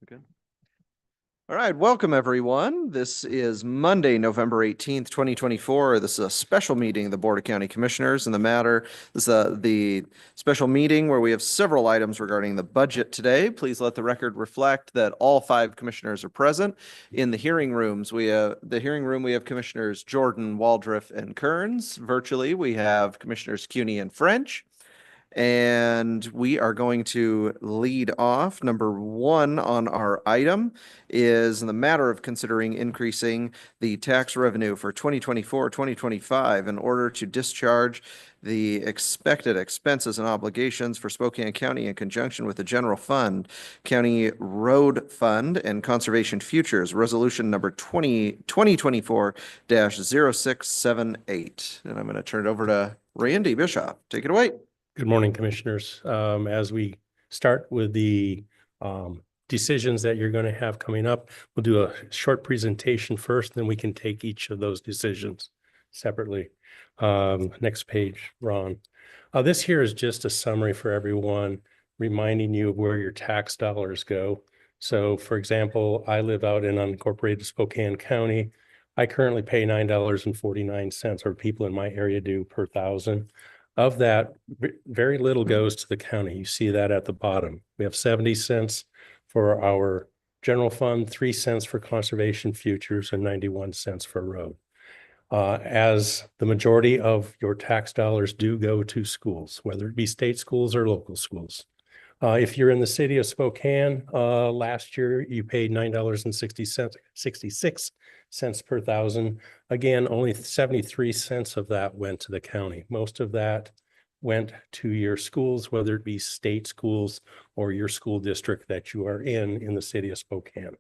Good. All right, welcome everyone. This is Monday, November 18th, 2024. This is a special meeting of the Board of County Commissioners and this is the special meeting where we have several items regarding the budget today. Please let the record reflect that all 5 commissioners are present. In the hearing rooms, we have Commissioners Jordan, Waldriff, and Kearns. Virtually, we have Commissioners Cuney and French. And we are going to lead off. Number 1 on our item is in the matter of considering increasing the tax revenue for 2024-2025 in order to discharge the expected expenses and obligations for Spokane County in conjunction with the General Fund, County Road Fund, and Conservation Futures, Resolution number 2024-0678. And I'm going to turn it over to Randy Bishop. Take it away. Good morning, Commissioners. As we start with the decisions that you're going to have coming up, we'll do a short presentation first, then we can take each of those decisions separately. Next page, Ron. This here is just a summary for everyone, reminding you of where your tax dollars go. So, for example, I live out in unincorporated Spokane County. I currently pay $9.49, or people in my area do, per thousand. Of that, very little goes to the county. You see that at the bottom. We have 70 cents for our general fund, 3 cents for conservation futures, and 91 cents for road. As the majority of your tax dollars do go to schools, whether it be state schools or local schools. If you're in the city of Spokane, last year you paid $9.66 per thousand. Again, only 73 cents of that went to the county. Most of that went to your schools, whether it be state schools or your school district that you are in the city of Spokane.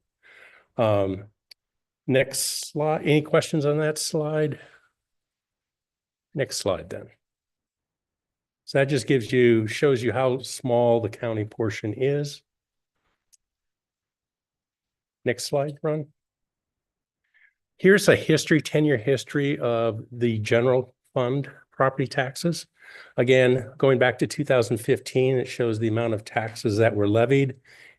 Next slide. Any questions on that slide? Next slide then. So that just shows you how small the county portion is. Next slide, Ron. Here's a 10-year history of the general fund property taxes. Again, going back to 2015, it shows the amount of taxes that were levied,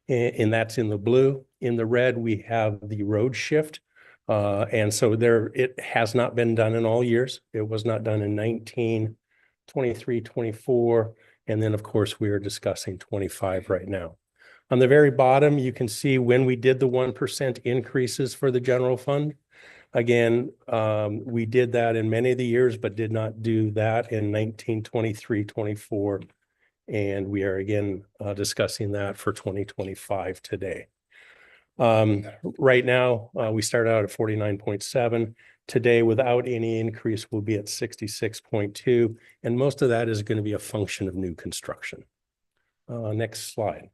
and that's in the blue. In the red, we have the road shift. And so it has not been done in all years. It was not done in 19, 23, 24, and then of course we are discussing 25 right now. On the very bottom, you can see when we did the 1% increases for the general fund. Again, we did that in many of the years, but did not do that in 19, 23, 24. And we are again discussing that for 2025 today. Right now, we started out at 49.7. Today, without any increase, we'll be at 66.2. And most of that is going to be a function of new construction. Next slide.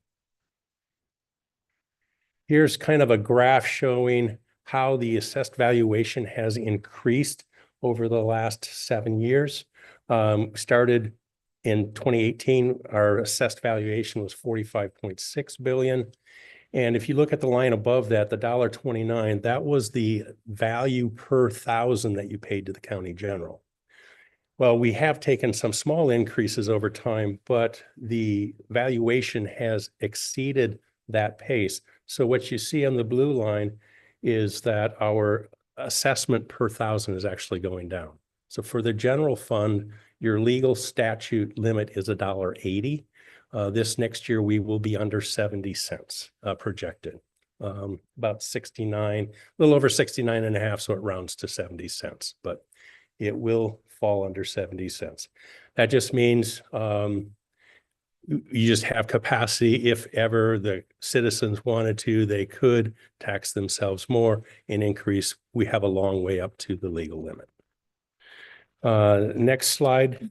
Here's kind of a graph showing how the assessed valuation has increased over the last 7 years. Started in 2018, our assessed valuation was $45.6 billion. And if you look at the line above that, the $1.29, that was the value per thousand that you paid to the county general. Well, we have taken some small increases over time, but the valuation has exceeded that pace. So what you see on the blue line is that our assessment per thousand is actually going down. So for the general fund, your legal statute limit is $1.80. This next year, we will be under 70 cents projected, about 69, a little over 69 and a half, so it rounds to 70 cents, but it will fall under 70 cents. That just means you just have capacity. If ever the citizens wanted to, they could tax themselves more and increase. We have a long way up to the legal limit. Next slide.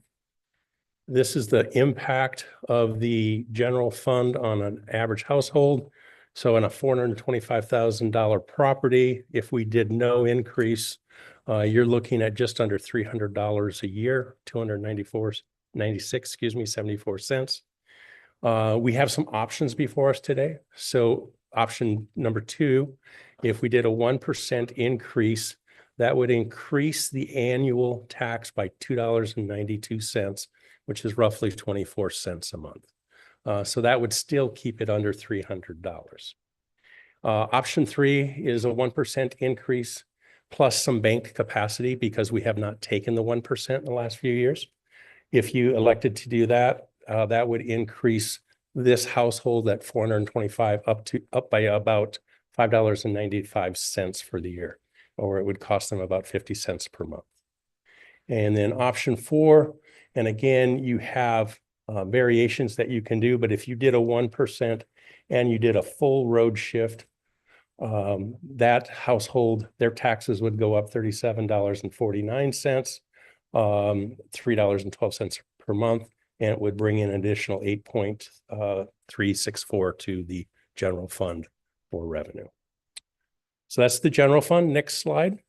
This is the impact of the general fund on an average household. So in a $425,000 property, if we did no increase, you're looking at just under $300 a year, 74 cents. We have some options before us today. So option number 2, if we did a 1% increase, that would increase the annual tax by $2.92, which is roughly 24 cents a month. So that would still keep it under $300. Option 3 is a 1% increase plus some bank capacity because we have not taken the 1% in the last few years. If you elected to do that, that would increase this household at 425 up by about $5.95 for the year, or it would cost them about 50 cents per month. And then option 4, and again, you have variations that you can do, but if you did a 1% and you did a full road shift, that household, their taxes would go up $37.49, $3.12 per month, and it would bring in an additional 8.364 to the general fund for revenue. So that's the general fund. Next slide.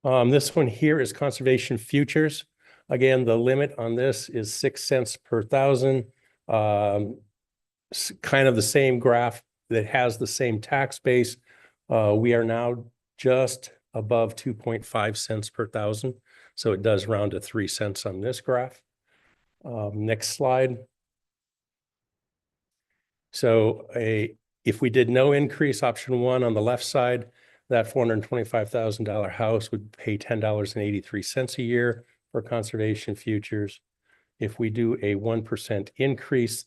This one here is conservation futures. Again, the limit on this is 6 cents per thousand. Kind of the same graph that has the same tax base. We are now just above 2.5 cents per thousand. So it does round to 3 cents on this graph. Next slide. So if we did no increase, option 1 on the left side, that $425,000 house would pay $10.83 a year for conservation futures. If we do a 1% increase,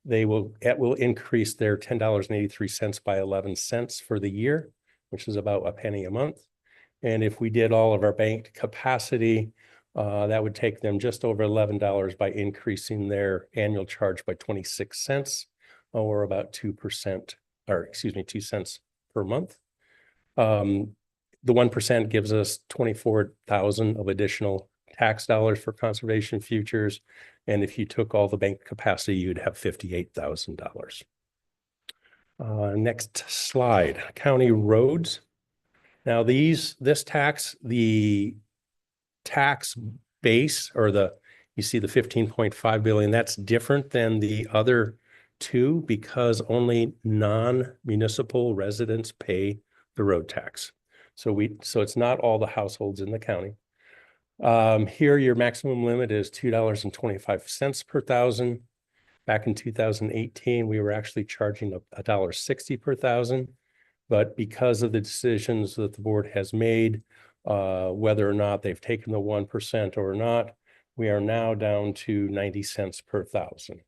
it will increase their $10.83 by 11 cents for the year, which is about a penny a month. And if we did all of our banked capacity, that would take them just over $11 by increasing their annual charge by 26 cents, or about 2%, or excuse me, 2 cents per month. The 1% gives us 24,000 of additional tax dollars for conservation futures. And if you took all the bank capacity, you'd have $58,000. Next slide, county roads. Now this tax, the tax base, or you see the 15.5 billion, that's different than the other two because only non-municipal residents pay the road tax. So it's not all the households in the county. Here, your maximum limit is $2.25 per thousand. Back in 2018, we were actually charging $1.60 per thousand. But because of the decisions that the board has made, whether or not they've taken the 1% or not, we are now down to 90 cents per thousand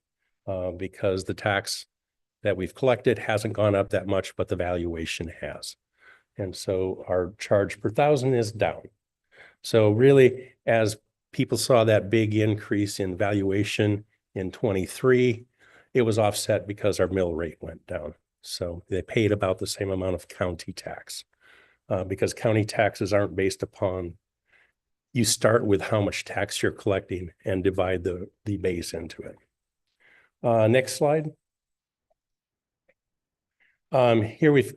because the tax that we've collected hasn't gone up that much, but the valuation has. And so our charge per thousand is down. So really, as people saw that big increase in valuation in 23, it was offset because our mill rate went down. So they paid about the same amount of county tax because county taxes aren't based upon, you start with how much tax you're collecting and divide the base into it. Next slide. Here we've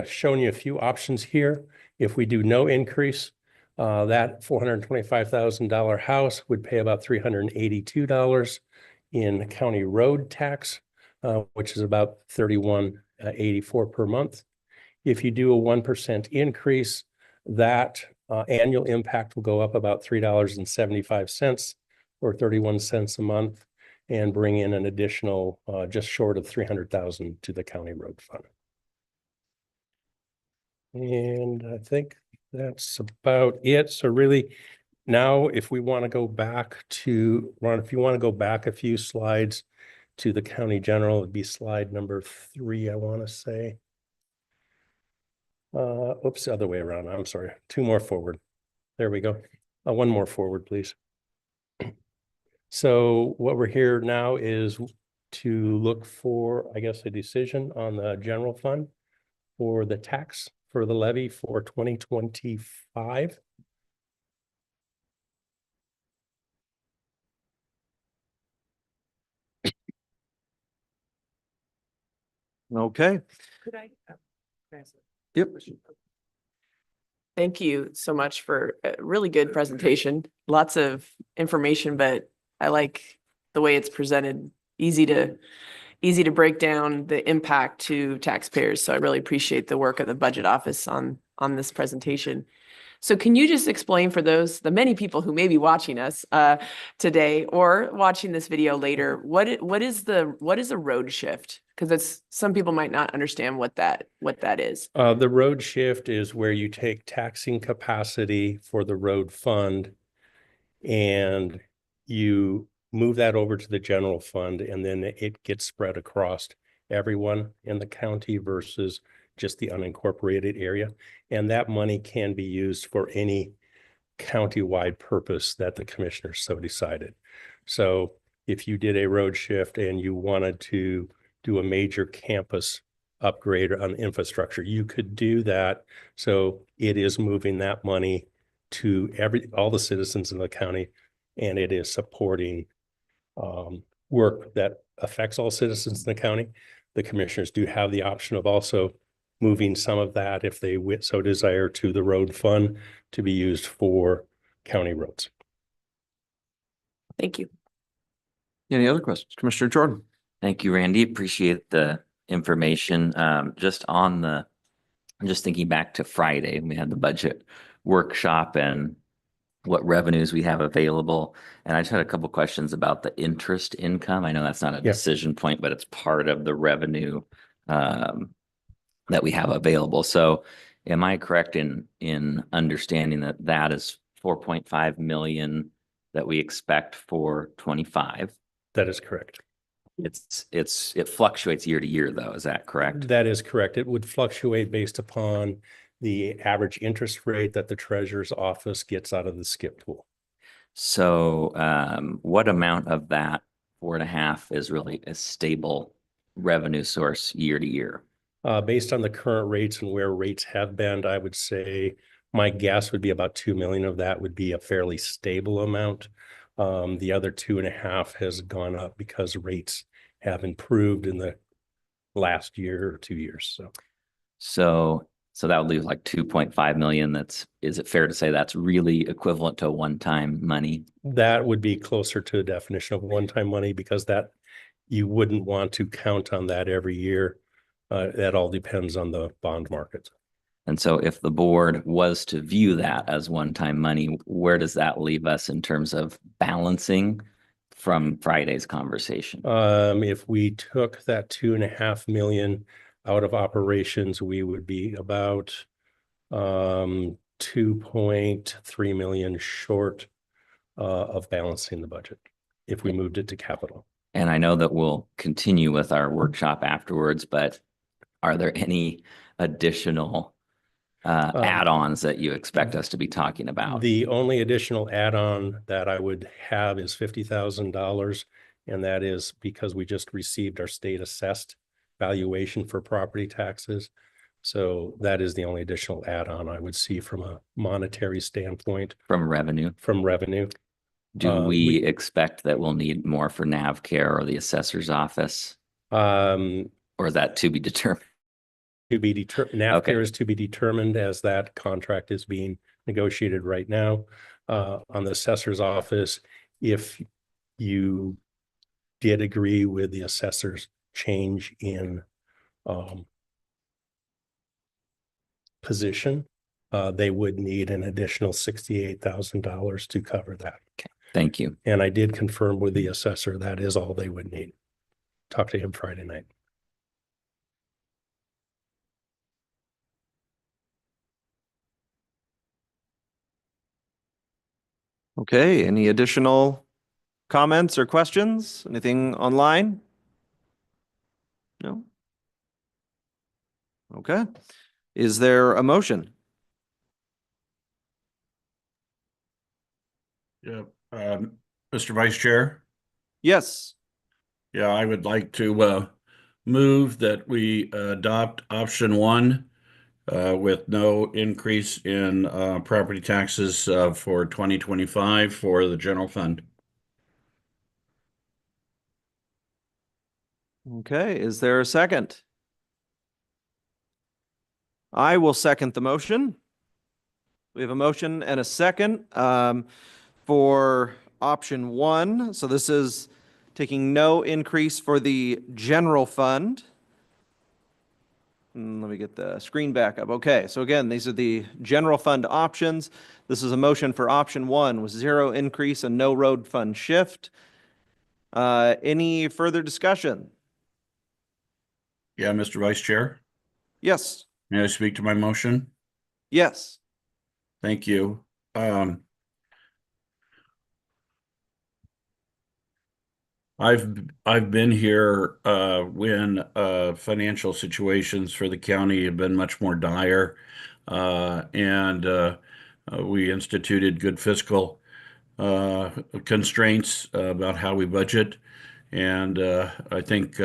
shown you a few options here. If we do no increase, that $425,000 house would pay about $382 in county road tax, which is about $31.84 per month. If you do a 1% increase, that annual impact will go up about $3.75 or 31 cents a month and bring in an additional just short of $300,000 to the county road fund. And I think that's about it. So really now if we want to go back to, Ron, if you want to go back a few slides to the county general, it'd be slide number 3, I want to say. Oops, the other way around. I'm sorry. 2 more forward. There we go. 1 more forward, please. So what we're here now is to look for, I guess, a decision on the general fund for the tax for the levy for 2025. Okay. Could I? Yep. Thank you so much for a really good presentation. Lots of information, but I like the way it's presented. Easy to break down the impact to taxpayers. So I really appreciate the work of the budget office on this presentation. So can you just explain for the many people who may be watching us today or watching this video later, what is a road shift? Because it's, some people might not understand what that is. The road shift is where you take taxing capacity for the road fund and you move that over to the general fund, and then it gets spread across everyone in the county versus just the unincorporated area. And that money can be used for any countywide purpose that the commissioners so decided. So if you did a road shift and you wanted to do a major campus upgrade on infrastructure, you could do that. So it is moving that money to all the citizens in the county, and it is supporting work that affects all citizens in the county. The commissioners do have the option of also moving some of that, if they so desire, to the road fund to be used for county roads. Thank you. Any other questions? Commissioner Jordan? Thank you, Randy. Appreciate the information. Just thinking back to Friday, we had the budget workshop and what revenues we have available. And I just had a couple questions about the interest income. I know that's not a decision point, but it's part of the revenue that we have available. So am I correct in understanding that that is 4.5 million that we expect for 25? That is correct. It fluctuates year to year though, is that correct? That is correct. It would fluctuate based upon the average interest rate that the treasurer's office gets out of the skip tool. So what amount of that 4.5 is really a stable revenue source year to year? Based on the current rates and where rates have been, I would say my guess would be about 2 million of that would be a fairly stable amount. The other 2.5 has gone up because rates have improved in the last year or 2 years. So that would leave like 2.5 million. Is it fair to say that's really equivalent to one-time money? That would be closer to the definition of one-time money, because that you wouldn't want to count on that every year. That all depends on the bond market. And so if the board was to view that as one-time money, where does that leave us in terms of balancing from Friday's conversation? If we took that 2.5 million out of operations, we would be about 2.3 million short of balancing the budget if we moved it to capital. And I know that we'll continue with our workshop afterwards, but are there any additional add-ons that you expect us to be talking about? The only additional add-on that I would have is $50,000, and that is because we just received our state assessed valuation for property taxes. So that is the only additional add-on I would see from a monetary standpoint. From revenue? From revenue. Do we expect that we'll need more for NAV care or the assessor's office? Or is that to be determined? To be determined. NAV care is to be determined, as that contract is being negotiated right now. On the assessor's office, if you did agree with the assessor's change in position, they would need an additional $68,000 to cover that. Okay, thank you. And I did confirm with the assessor that is all they would need. Talk to him Friday night. Okay, any additional comments or questions? Anything online? No? Okay. Is there a motion? Yeah, Mr. Vice Chair. Yes. Yeah, I would like to move that we adopt option 1 with no increase in property taxes for 2025 for the general fund. Okay, is there a second? I will second the motion. We have a motion and a second for option 1. So this is taking no increase for the general fund. Let me get the screen back up. Okay, so again, these are the general fund options. This is a motion for option 1 with 0 increase and no road fund shift. Any further discussion? Yeah, Mr. Vice Chair, Yes. may I speak to my motion? Yes. Thank you. I've been here when financial situations for the county have been much more dire, and we instituted good fiscal constraints about how we budget, and I think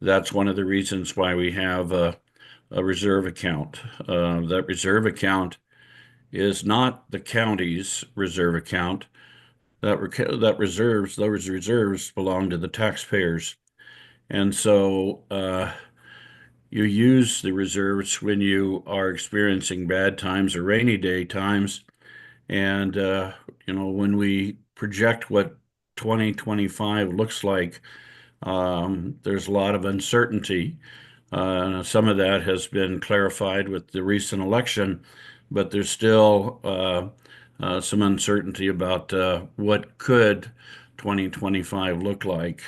that's one of the reasons why we have a reserve account. That reserve account is not the county's reserve account. Those reserves belong to the taxpayers. And so you use the reserves when you are experiencing bad times or rainy day times. And, when we project what 2025 looks like, there's a lot of uncertainty. Some of that has been clarified with the recent election, but there's still some uncertainty about what could 2025 look like.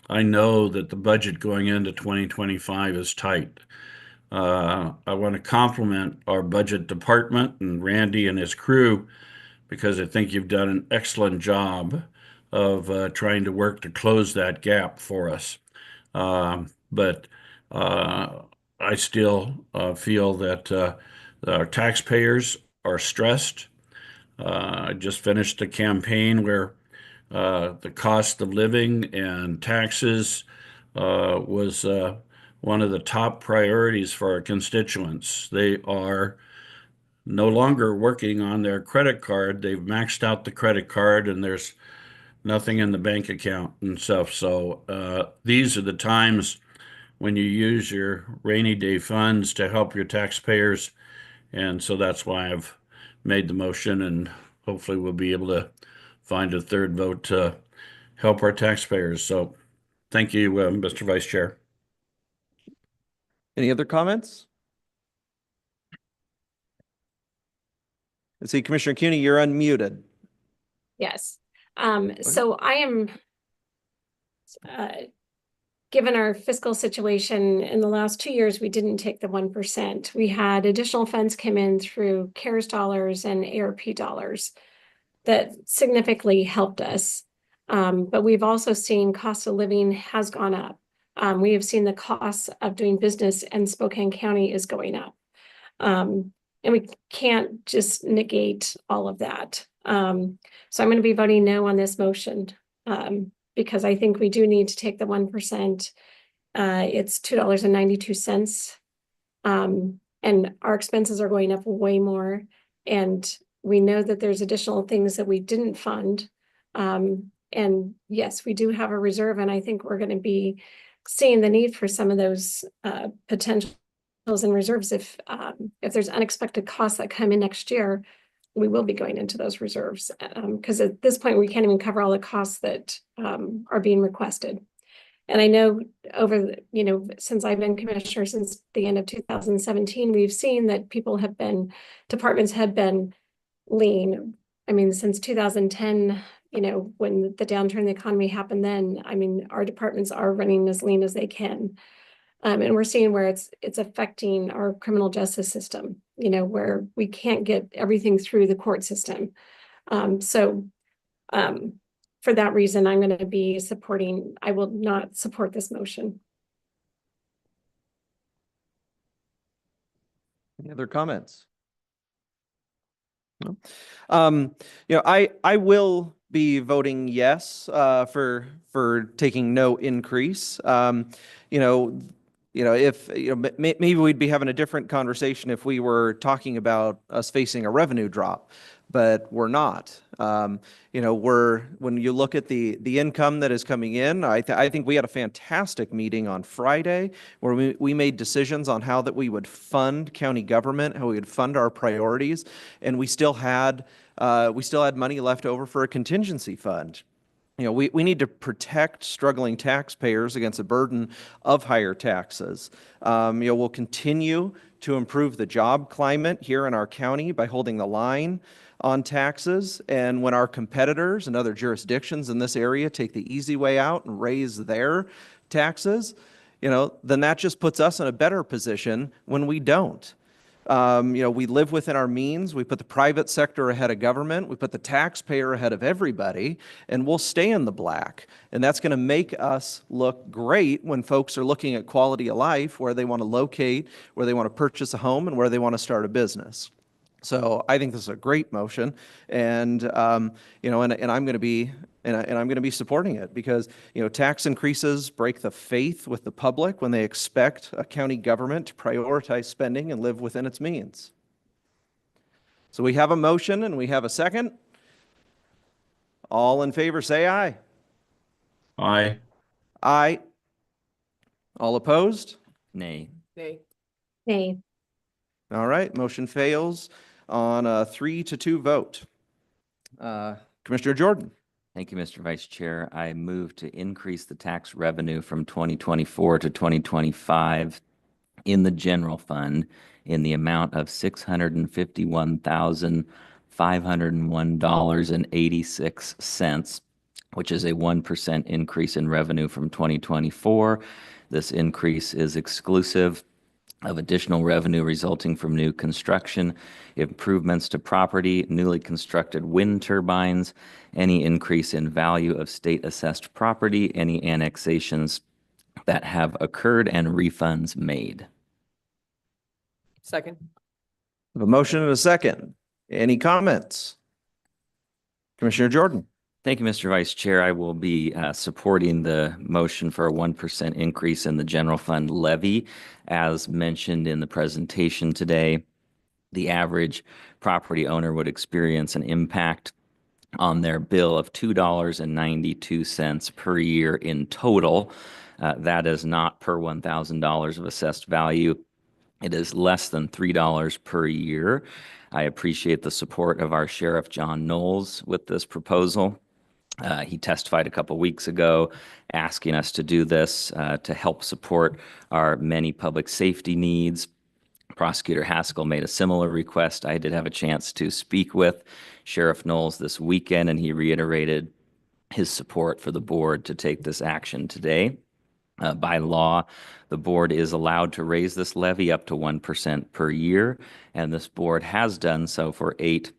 I know that the budget going into 2025 is tight. I want to compliment our budget department and Randy and his crew because I think you've done an excellent job of trying to work to close that gap for us. But I still feel that our taxpayers are stressed. I just finished a campaign where the cost of living and taxes was one of the top priorities for our constituents. They are no longer working on their credit card. They've maxed out the credit card and there's nothing in the bank account and stuff. So these are the times when you use your rainy day funds to help your taxpayers. And so that's why I've made the motion, and hopefully we'll be able to find a third vote to help our taxpayers. So thank you, Mr. Vice Chair. Any other comments? Let's see, Commissioner CUNY, you're unmuted. Yes. So I am, given our fiscal situation in the last 2 years, we didn't take the 1%. We had additional funds come in through CARES dollars and ARP dollars that significantly helped us. But we've also seen cost of living has gone up. We have seen the cost of doing business in Spokane County is going up. And we can't just negate all of that. So I'm going to be voting no on this motion because I think we do need to take the 1%. It's $2.92. And our expenses are going up way more. And we know that there's additional things that we didn't fund. And yes, we do have a reserve, and I think we're going to be seeing the need for some of those potentials and reserves. If there's unexpected costs that come in next year, we will be going into those reserves because at this point we can't even cover all the costs that are being requested. And I know since I've been commissioner since the end of 2017, we've seen that departments have been lean. I mean, since 2010, when the downturn in the economy happened then, I mean, our departments are running as lean as they can. And we're seeing where it's affecting our criminal justice system, where we can't get everything through the court system. For that reason, I'm going to be I will not support this motion. Any other comments? No. I will be voting yes for taking no increase. If maybe we'd be having a different conversation if we were talking about us facing a revenue drop, but we're not. When you look at the income that is coming in, I think we had a fantastic meeting on Friday where we made decisions on how that we would fund county government, how we would fund our priorities, and we still had money left over for a contingency fund. We need to protect struggling taxpayers against the burden of higher taxes. We'll continue to improve the job climate here in our county by holding the line on taxes. And when our competitors and other jurisdictions in this area take the easy way out and raise their taxes, then that just puts us in a better position when we don't. We live within our means. We put the private sector ahead of government. We put the taxpayer ahead of everybody, and we'll stay in the black. And that's going to make us look great when folks are looking at quality of life, where they want to locate, where they want to purchase a home, and where they want to start a business. So I think this is a great motion, and I'm going to be and I'm going to be supporting it because tax increases break the faith with the public when they expect a county government to prioritize spending and live within its means. So we have a motion and we have a second. All in favor, say aye. Aye. Aye. All opposed? Nay. Nay. Nay. All right, motion fails on a 3-2 vote. Commissioner Jordan. Thank you, Mr. Vice Chair. I move to increase the tax revenue from 2024 to 2025 in the general fund in the amount of $651,501.86, which is a 1% increase in revenue from 2024. This increase is exclusive of additional revenue resulting from new construction, improvements to property, newly constructed wind turbines, any increase in value of state-assessed property, any annexations that have occurred, and refunds made. Second. I have a motion and a second. Any comments? Commissioner Jordan. Thank you, Mr. Vice Chair. I will be supporting the motion for a 1% increase in the general fund levy. As mentioned in the presentation today, the average property owner would experience an impact on their bill of $2.92 per year in total. That is not per $1,000 of assessed value. It is less than $3 per year. I appreciate the support of our Sheriff John Knowles with this proposal. He testified a couple weeks ago asking us to do this to help support our many public safety needs. Prosecutor Haskell made a similar request. I did have a chance to speak with Sheriff Knowles this weekend, and he reiterated his support for the board to take this action today. By law, the board is allowed to raise this levy up to 1% per year, and this board has done so for 8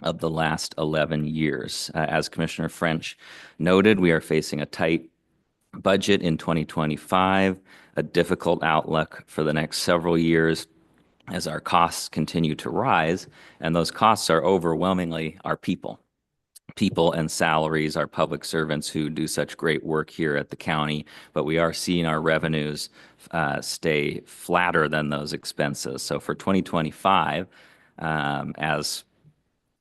of the last 11 years. As Commissioner French noted, we are facing a tight budget in 2025, a difficult outlook for the next several years as our costs continue to rise, and those costs are overwhelmingly our people and salaries, our public servants who do such great work here at the county, but we are seeing our revenues stay flatter than those expenses. So for 2025, as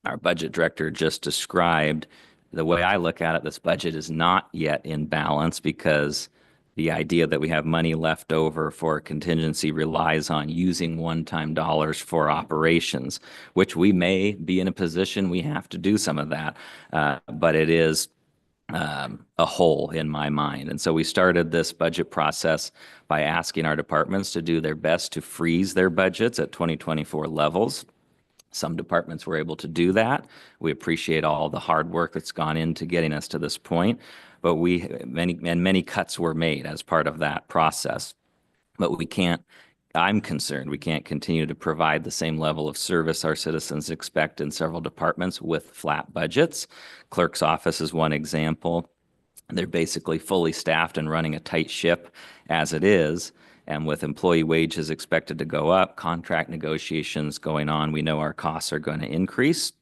our budget director just described, the way I look at it, this budget is not yet in balance because the idea that we have money left over for contingency relies on using one-time dollars for operations, which we may be in a position we have to do some of that, but it is a hole in my mind. And so we started this budget process by asking our departments to do their best to freeze their budgets at 2024 levels. Some departments were able to do that. We appreciate all the hard work that's gone into getting us to this point, but many cuts were made as part of that process. But I'm concerned we can't continue to provide the same level of service our citizens expect in several departments with flat budgets. Clerk's office is one example. They're basically fully staffed and running a tight ship as it is. And with employee wages expected to go up, contract negotiations going on, we know our costs are going to increase.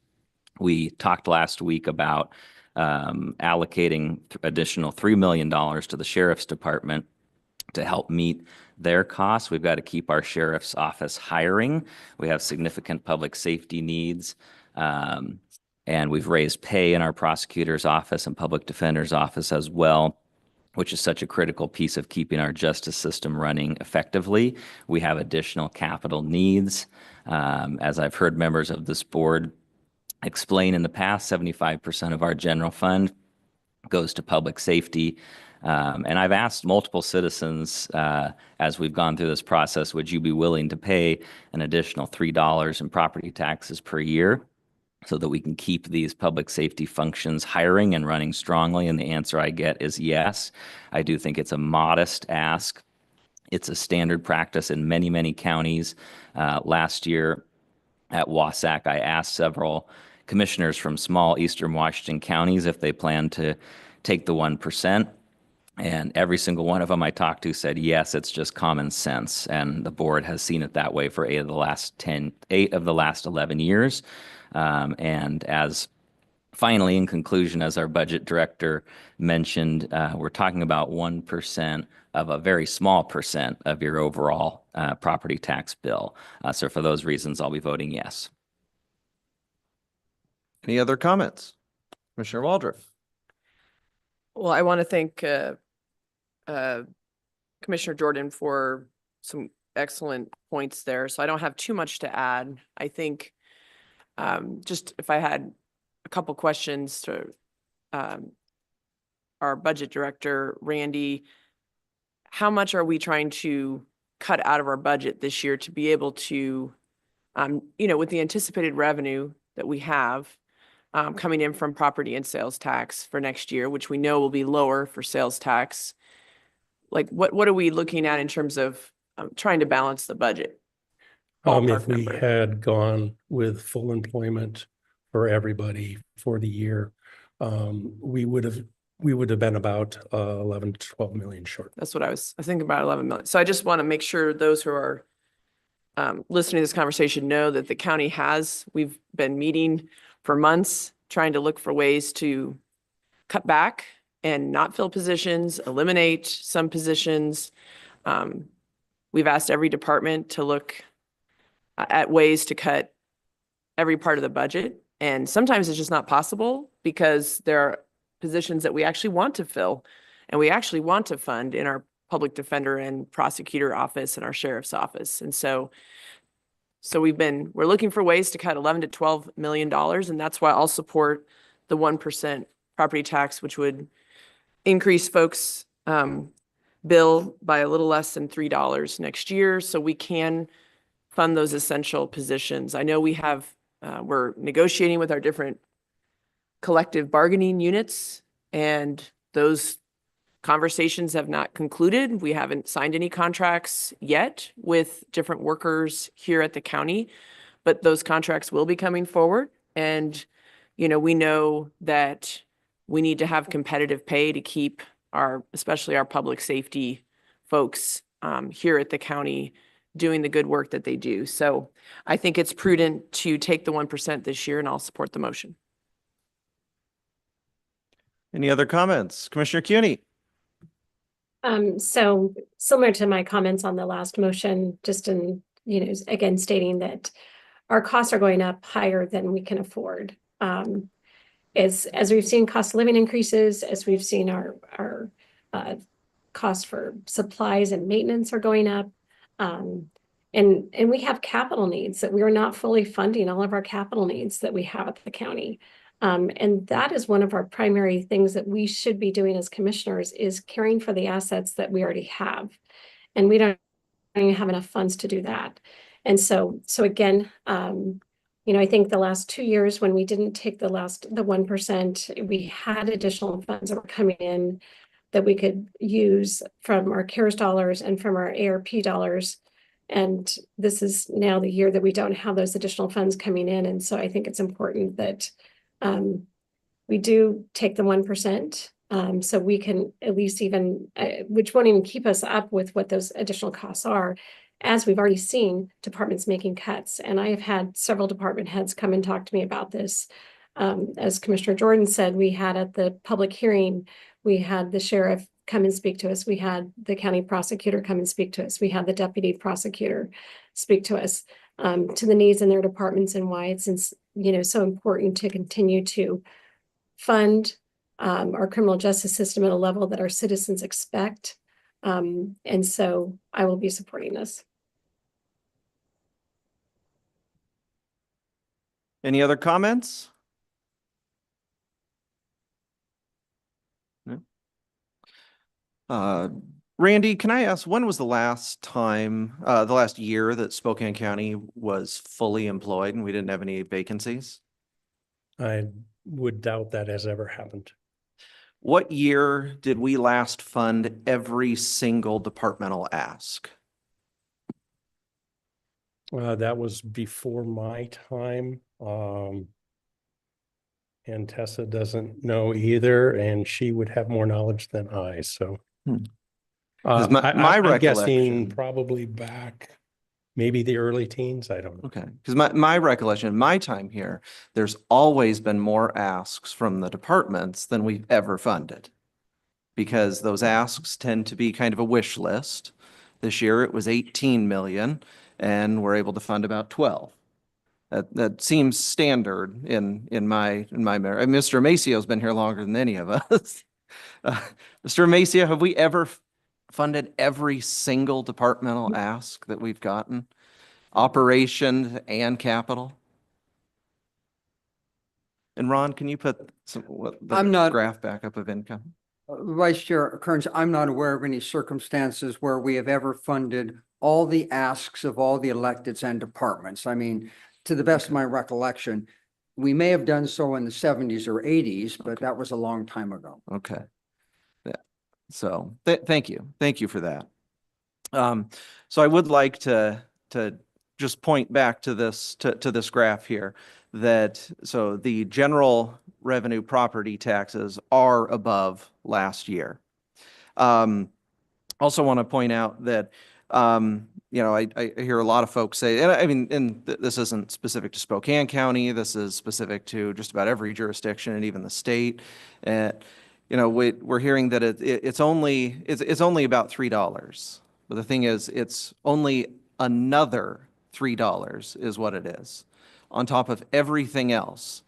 We talked last week about allocating additional $3 million to the Sheriff's Department to help meet their costs. We've got to keep our Sheriff's Office hiring. We have significant public safety needs. And we've raised pay in our Prosecutor's Office and Public Defender's Office as well, which is such a critical piece of keeping our justice system running effectively. We have additional capital needs. As I've heard members of this board explain in the past, 75% of our general fund goes to public safety. And I've asked multiple citizens as we've gone through this process, would you be willing to pay an additional $3 in property taxes per year so that we can keep these public safety functions hiring and running strongly? And the answer I get is yes. I do think it's a modest ask It's a standard practice in many, many counties. Last year at Wasac, I asked several commissioners from small eastern Washington counties if they plan to take the 1%. And every single one of them I talked to said, yes, it's just common sense. And the board has seen it that way for 8 of the last 11 years. And as finally, in conclusion, as our budget director mentioned, we're talking about 1% of a very small percent of your overall property tax bill. So for those reasons, I'll be voting yes. Any other comments? Commissioner Waldron? Well, I want to thank Commissioner Jordan for some excellent points there. So I don't have too much to add. I think just if I had a couple questions to our budget director, Randy, how much are we trying to cut out of our budget this year to be able to, with the anticipated revenue that we have coming in from property and sales tax for next year, which we know will be lower for sales tax, like what are we looking at in terms of trying to balance the budget? Ballpark If we number. had gone with full employment for everybody for the year, we would have been about 11 to 12 million short. That's what I think about 11 million. So I just want to make sure those who are listening to this conversation know that the county we've been meeting for months, trying to look for ways to cut back and not fill positions, eliminate some positions. We've asked every department to look at ways to cut every part of the budget. And sometimes it's just not possible because there are positions that we actually want to fill and we actually want to fund in our public defender and prosecutor office and our sheriff's office. And so we're looking for ways to cut 11 to 12 million dollars. And that's why I'll support the 1% property tax, which would increase folks' bill by a little less than $3 next year. So we can fund those essential positions. I know we're negotiating with our different collective bargaining units, and those conversations have not concluded. We haven't signed any contracts yet with different workers here at the county, but those contracts will be coming forward. And, we know that we need to have competitive pay to keep especially our public safety folks here at the county doing the good work that they do. So I think it's prudent to take the 1% this year, and I'll support the motion. Any other comments? Commissioner CUNY? So similar to my comments on the last motion, just in, again, stating that our costs are going up higher than we can afford. As we've seen cost of living increases, as we've seen our costs for supplies and maintenance are going up. And we have capital needs that we are not fully funding all of our capital needs that we have at the county. And that is one of our primary things that we should be doing as commissioners is caring for the assets that we already have. And we don't even have enough funds to do that. And so again, I think the last 2 years when we didn't take the 1%, we had additional funds that were coming in that we could use from our CARES dollars and from our ARP dollars. And this is now the year that we don't have those additional funds coming in. And so I think it's important that we do take the 1%, so we can at least which won't even keep us up with what those additional costs are, as we've already seen departments making cuts. And I have had several department heads come and talk to me about this. As Commissioner Jordan said, we had at the public hearing, we had the sheriff come and speak to us. We had the county prosecutor come and speak to us. We had the deputy prosecutor speak to us to the needs in their departments and why it's so important to continue to fund our criminal justice system at a level that our citizens expect. And so I will be supporting this. Any other comments? No? Randy, can I ask, when was the last year that Spokane County was fully employed and we didn't have any vacancies? I would doubt that has ever happened. What year did we last fund every single departmental ask? That was before my time. And Tessa doesn't know either, and she would have more knowledge than I, so. Hmm. 'Cause my I'm guessing recollection- probably back, maybe the early teens, I don't know. Okay, because my recollection, my time here, there's always been more asks from the departments than we've ever funded. Because those asks tend to be kind of a wish list. This year it was 18 million and we're able to fund about 12. That seems standard in my memory. Mr. Macio's been here longer than any of us. Mr. Macio, have we ever funded every single departmental ask that we've gotten? Operations and capital? And Ron, can you put the I'm not- graph back up of income? Vice Chair Kearns, I'm not aware of any circumstances where we have ever funded all the asks of all the electeds and departments. I mean, to the best of my recollection, we may have done so in the 70s or 80s, but that was a long time ago. Okay. Yeah. So thank you. Thank you for that. So I would like to just point back to this graph here that so the general revenue property taxes are above last year. Also want to point out that I hear a lot of folks say, and I mean, this isn't specific to Spokane County. This is specific to just about every jurisdiction and even the state. We're hearing that it's only about $3. But the thing is, it's only another $3 is what it is on top of everything else.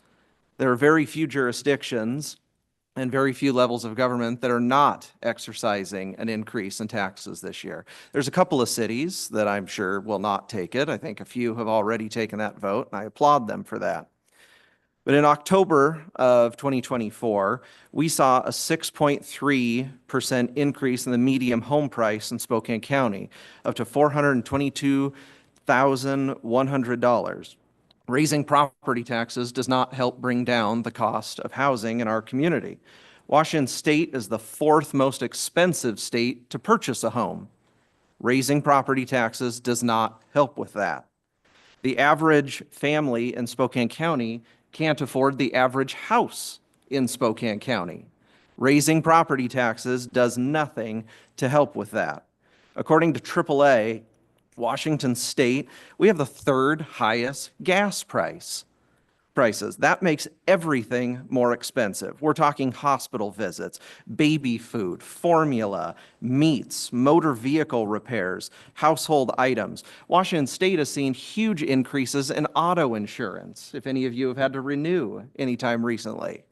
There are very few jurisdictions and very few levels of government that are not exercising an increase in taxes this year. There's a couple of cities that I'm sure will not take it. I think a few have already taken that vote, and I applaud them for that. But in October of 2024, we saw a 6.3% increase in the median home price in Spokane County, up to $422,100. Raising property taxes does not help bring down the cost of housing in our community. Washington State is the fourth most expensive state to purchase a home. Raising property taxes does not help with that. The average family in Spokane County can't afford the average house in Spokane County. Raising property taxes does nothing to help with that. According to AAA, Washington State, we have the third highest gas prices. That makes everything more expensive. We're talking hospital visits, baby food, formula, meats, motor vehicle repairs, household items. Washington State has seen huge increases in auto insurance, if any of you have had to renew anytime recently.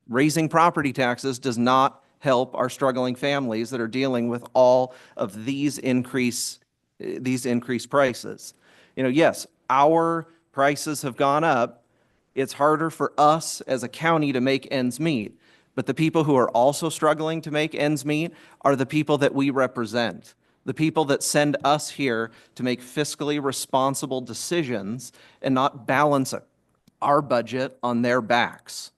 Raising property taxes does not help our struggling families that are dealing with all of these increased prices. Yes, our prices have gone up. It's harder for us as a county to make ends meet. But the people who are also struggling to make ends meet are the people that we represent, the people that send us here to make fiscally responsible decisions and not balance our budget on their backs.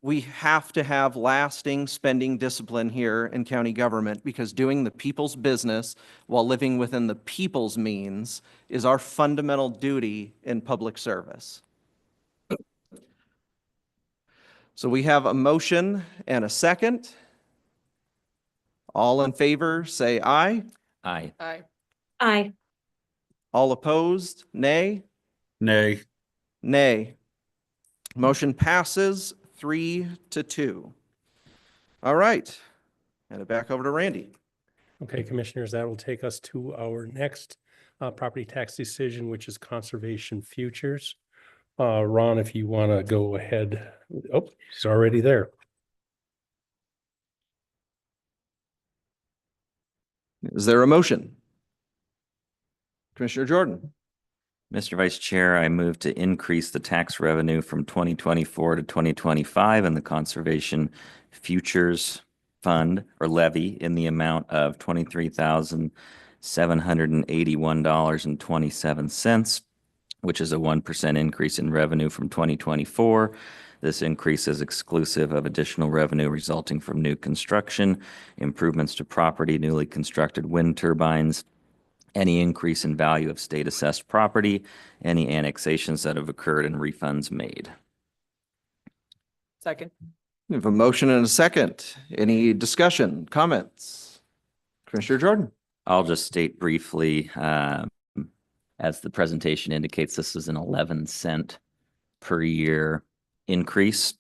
We have to have lasting spending discipline here in county government because doing the people's business while living within the people's means is our fundamental duty in public service. So we have a motion and a second. All in favor, say aye. Aye. Aye. Aye. All opposed, nay. Nay. Nay. Motion passes 3-2. All right. Hand it back over to Randy. Okay, Commissioners, that will take us to our next property tax decision, which is conservation futures. Ron, if you want to go ahead. Oh, he's already there. Is there a motion? Commissioner Jordan. Mr. Vice Chair, I move to increase the tax revenue from 2024 to 2025 in the Conservation Futures Fund or levy in the amount of $23,781.27, which is a 1% increase in revenue from 2024. This increase is exclusive of additional revenue resulting from new construction, improvements to property, newly constructed wind turbines, any increase in value of state assessed property, any annexations that have occurred, and refunds made. Second. We have a motion and a second. Any discussion, comments? Commissioner Jordan? I'll just state briefly, as the presentation indicates, this is an 11-cent per year increase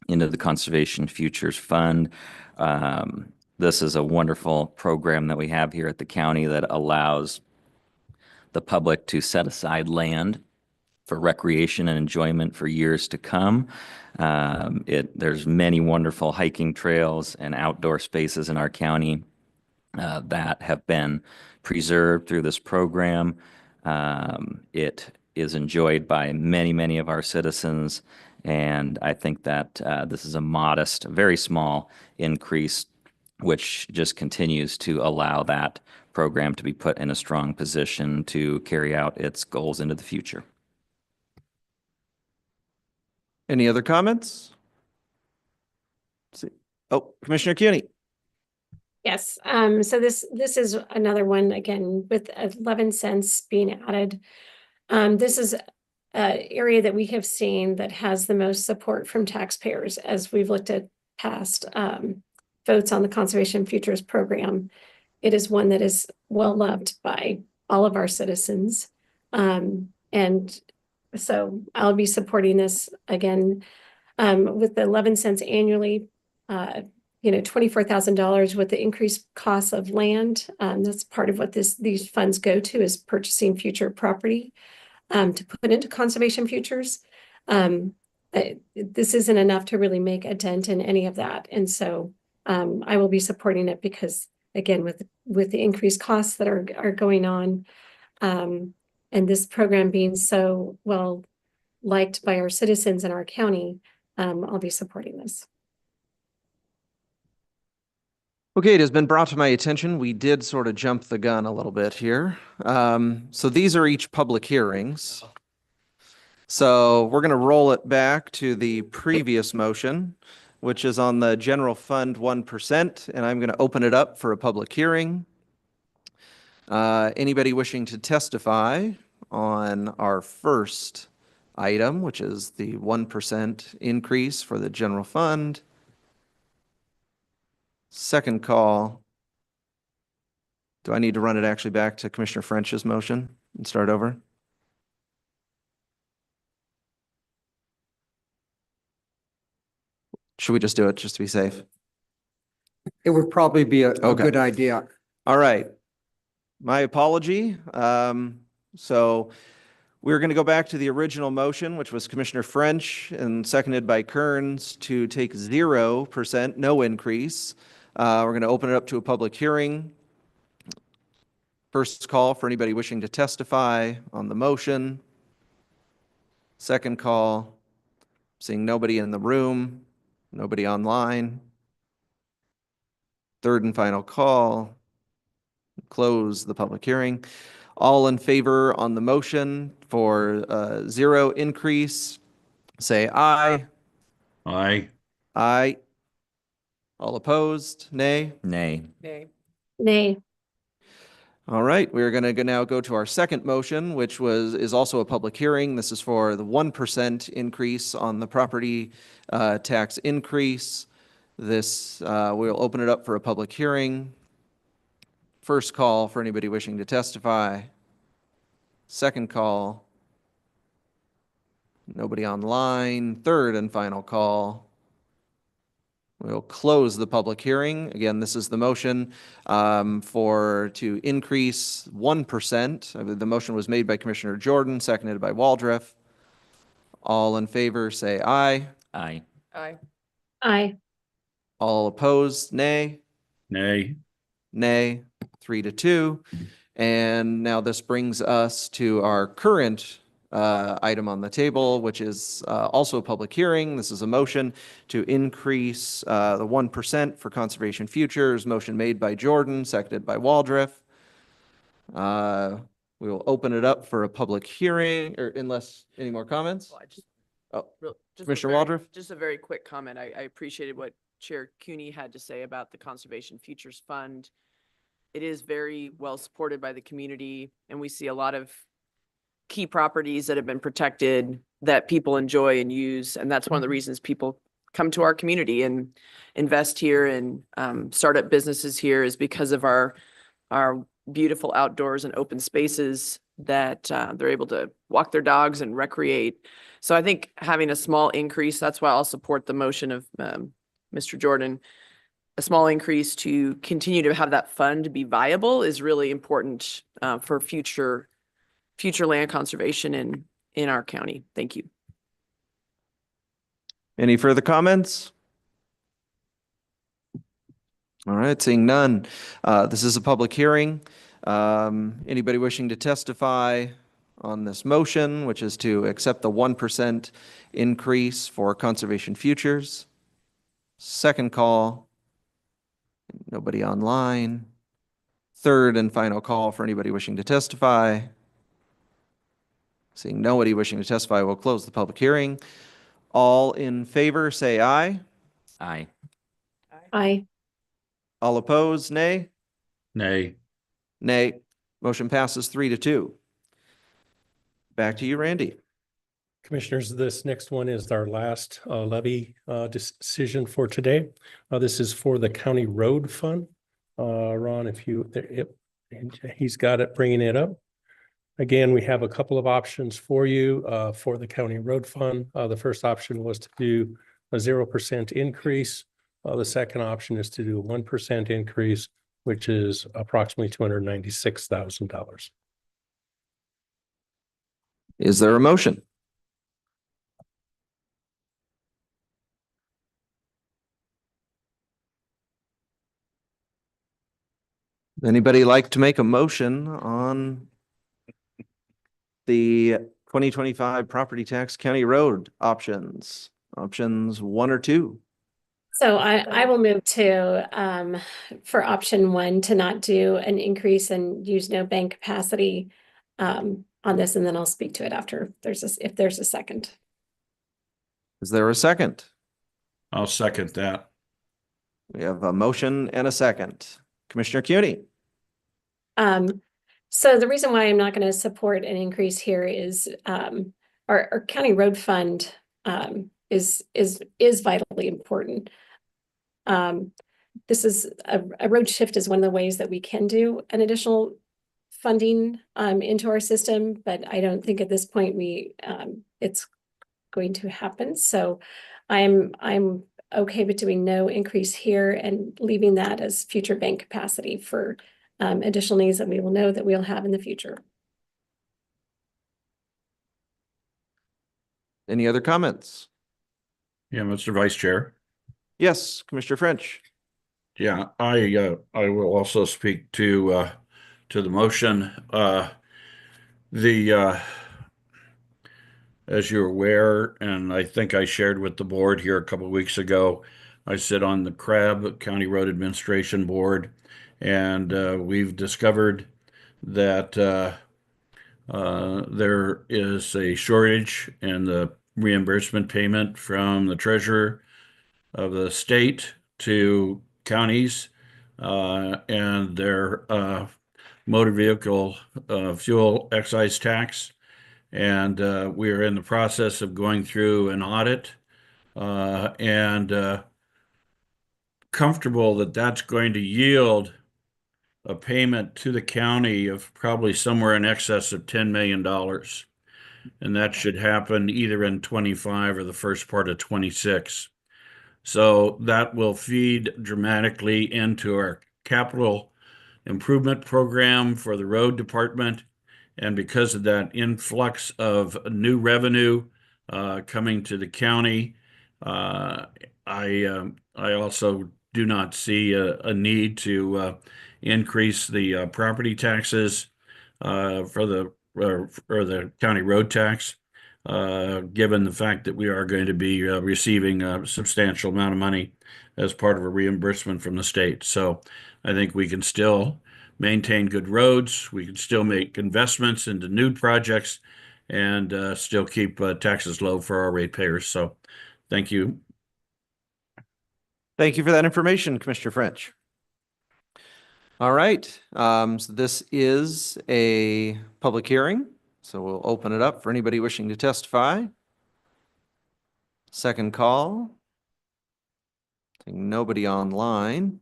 into the Conservation Futures Fund. This is a wonderful program that we have here at the county that allows the public to set aside land for recreation and enjoyment for years to come. There's many wonderful hiking trails and outdoor spaces in our county that have been preserved through this program. It is enjoyed by many, many of our citizens, and I think that this is a modest, very small increase, which just continues to allow that program to be put in a strong position to carry out its goals into the future. Any other comments? Oh, Commissioner Cuny. Yes, so this is another one, again, with 11 cents being added. This is an area that we have seen that has the most support from taxpayers as we've looked at past votes on the Conservation Futures Program. It is one that is well loved by all of our citizens. And so I'll be supporting this again with the 11 cents annually. $24,000 with the increased cost of land. That's part of what these funds go to, is purchasing future property to put into conservation futures. This isn't enough to really make a dent in any of that. And so I will be supporting it because, again, with the increased costs that are going on, and this program being so well liked by our citizens in our county, I'll be supporting this. Okay, it has been brought to my attention, we did sort of jump the gun a little bit here. So these are each public hearings. So we're going to roll it back to the previous motion, which is on the general fund 1%, and I'm going to open it up for a public hearing. Anybody wishing to testify on our first item, which is the 1% increase for the general fund? Second call. Do I need to run it actually back to Commissioner French's motion and start over? Should we just do it just to be safe? It would probably be a Okay. good idea. All right. My apology. So we're going to go back to the original motion, which was Commissioner French and seconded by Kearns to take 0%, no increase. We're going to open it up to a public hearing. First call for anybody wishing to testify on the motion. Second call, seeing nobody in the room, nobody online. Third and final call, close the public hearing. All in favor on the motion for 0 increase, say aye. Aye. Aye. All opposed, nay? Nay. Nay. Nay. All right, we're going to now go to our second motion, which is also a public hearing. This is for the 1% increase on the property tax increase. This, we'll open it up for a public hearing. First call for anybody wishing to testify. Second call. Nobody online. Third and final call. We'll close the public hearing. Again, this is the motion to increase 1%. The motion was made by Commissioner Jordan, seconded by Waldref. All in favor, say aye. Aye. Aye. Aye. All opposed, nay. Nay. Nay, 3-2. And now this brings us to our current item on the table, which is also a public hearing. This is a motion to increase the 1% for conservation futures. Motion made by Jordan, seconded by Waldref. We will open it up for a public hearing, or unless any more comments? Oh, Just a Commissioner very- Waldron? Just a very quick comment. I appreciated what Chair Cooney had to say about the Conservation Futures Fund. It is very well supported by the community, and we see a lot of key properties that have been protected that people enjoy and use. And that's one of the reasons people come to our community and invest here and start up businesses here, is because of our beautiful outdoors and open spaces that they're able to walk their dogs and recreate. So I think having a small increase, that's why I'll support the motion of Mr. Jordan. A small increase to continue to have that fund be viable is really important for future land conservation in our county. Thank you. Any further comments? All right, seeing none. This is a public hearing. Anybody wishing to testify on this motion, which is to accept the 1% increase for conservation futures? Second call. Nobody online. Third and final call for anybody wishing to testify. Seeing nobody wishing to testify, we'll close the public hearing. All in favor, say aye. Aye. Aye. All opposed, nay? Nay. Nay. Motion passes 3-2. Back to you, Randy. Commissioners, this next one is our last levy decision for today. This is for the county road fund. Ron, he's got it, bringing it up. Again, we have a couple of options for you for the county road fund. The first option was to do a 0% increase. The second option is to do a 1% increase, which is approximately $296,000. Is there a motion? Anybody like to make a motion on the 2025 property tax county road options? Options 1 or 2? So I will move to, for option 1, to not do an increase and use no bank capacity on this, and then I'll speak to it after if there's a second. Is there a second? I'll second that. We have a motion and a second. Commissioner Cuny. So the reason why I'm not going to support an increase here is our county road fund is vitally important. This is a road shift is one of the ways that we can do an additional funding into our system, but I don't think at this point it's going to happen. So I'm okay with doing no increase here and leaving that as future bank capacity for additional needs that we will know that we'll have in the future. Any other comments? Yeah, Mr. Vice Chair. Yes, Commissioner French. Yeah, I will also speak to the motion. As you're aware, and I think I shared with the board here a couple of weeks ago, I sit on the CRAB County Road Administration Board, and we've discovered that there is a shortage in the reimbursement payment from the treasurer of the state to counties and their motor vehicle fuel excise tax. And we are in the process of going through an audit and comfortable that that's going to yield a payment to the county of probably somewhere in excess of $10 million. And that should happen either in 25 or the first part of 26. So that will feed dramatically into our capital improvement program for the road department. And because of that influx of new revenue coming to the county, I also do not see a need to increase the property taxes for the county road tax, given the fact that we are going to be receiving a substantial amount of money as part of a reimbursement from the state. So I think we can still maintain good roads. We can still make investments into new projects and still keep taxes low for our ratepayers. So thank you. Thank you for that information, Commissioner French. All right, so this is a public hearing, so we'll open it up for anybody wishing to testify. Second call. Seeing nobody online.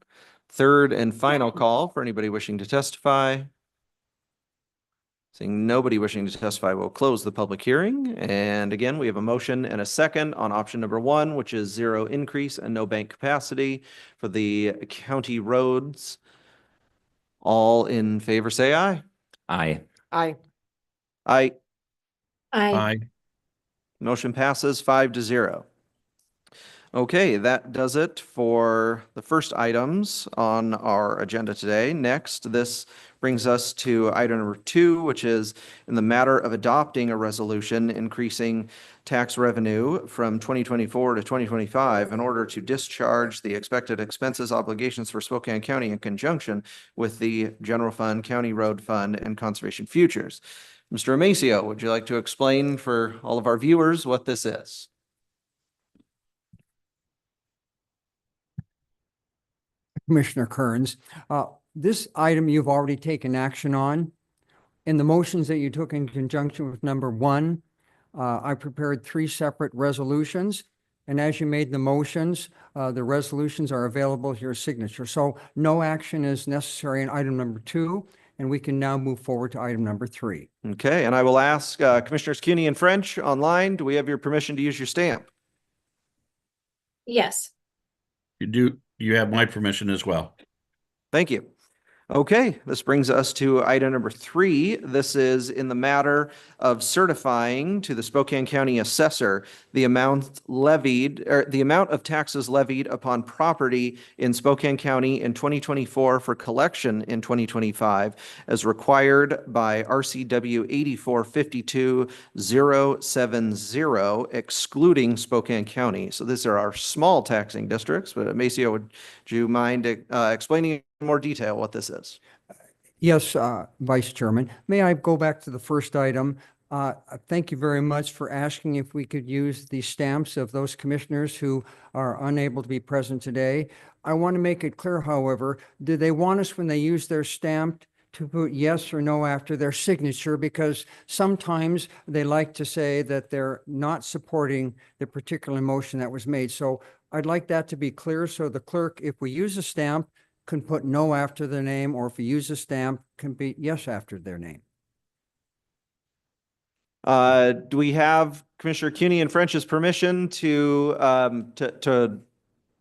Third and final call for anybody wishing to testify. Seeing nobody wishing to testify, we'll close the public hearing. And again, we have a motion and a second on option number 1, which is 0 increase and no bank capacity for the county roads. All in favor, say aye. Aye. Aye. Aye. Aye. Motion passes 5-0. Okay, that does it for the first items on our agenda today. Next, this brings us to item number 2, which is in the matter of adopting a resolution increasing tax revenue from 2024 to 2025 in order to discharge the expected expenses obligations for Spokane County in conjunction with the General Fund, County Road Fund, and Conservation Futures. Mr. Amacio, would you like to explain for all of our viewers what this is? Commissioner Kearns, this item you've already taken action on. In the motions that you took in conjunction with number 1, I prepared 3 separate resolutions. And as you made the motions, the resolutions are available to your signature. So no action is necessary in item number 2, and we can now move forward to item number 3. Okay, and I will ask Commissioners Cuny and French online, do we have your permission to use your stamp? Yes. You do. You have my permission as well. Thank you. Okay, this brings us to item number 3. This is in the matter of certifying to the Spokane County Assessor the amount levied, or the amount of taxes levied upon property in Spokane County in 2024 for collection in 2025 as required by RCW 8452070, excluding Spokane County. So these are our small taxing districts, but Maceo, would you mind explaining in more detail what this is? Yes, Vice Chairman. May I go back to the first item? Thank you very much for asking if we could use the stamps of those commissioners who are unable to be present today. I want to make it clear, however, do they want us when they use their stamp to put yes or no after their signature? Because sometimes they like to say that they're not supporting the particular motion that was made. So I'd like that to be clear. So the clerk, if we use a stamp, can put no after their name, or if we use a stamp, can be yes after their name. Do we have Commissioner Cuny and French's permission to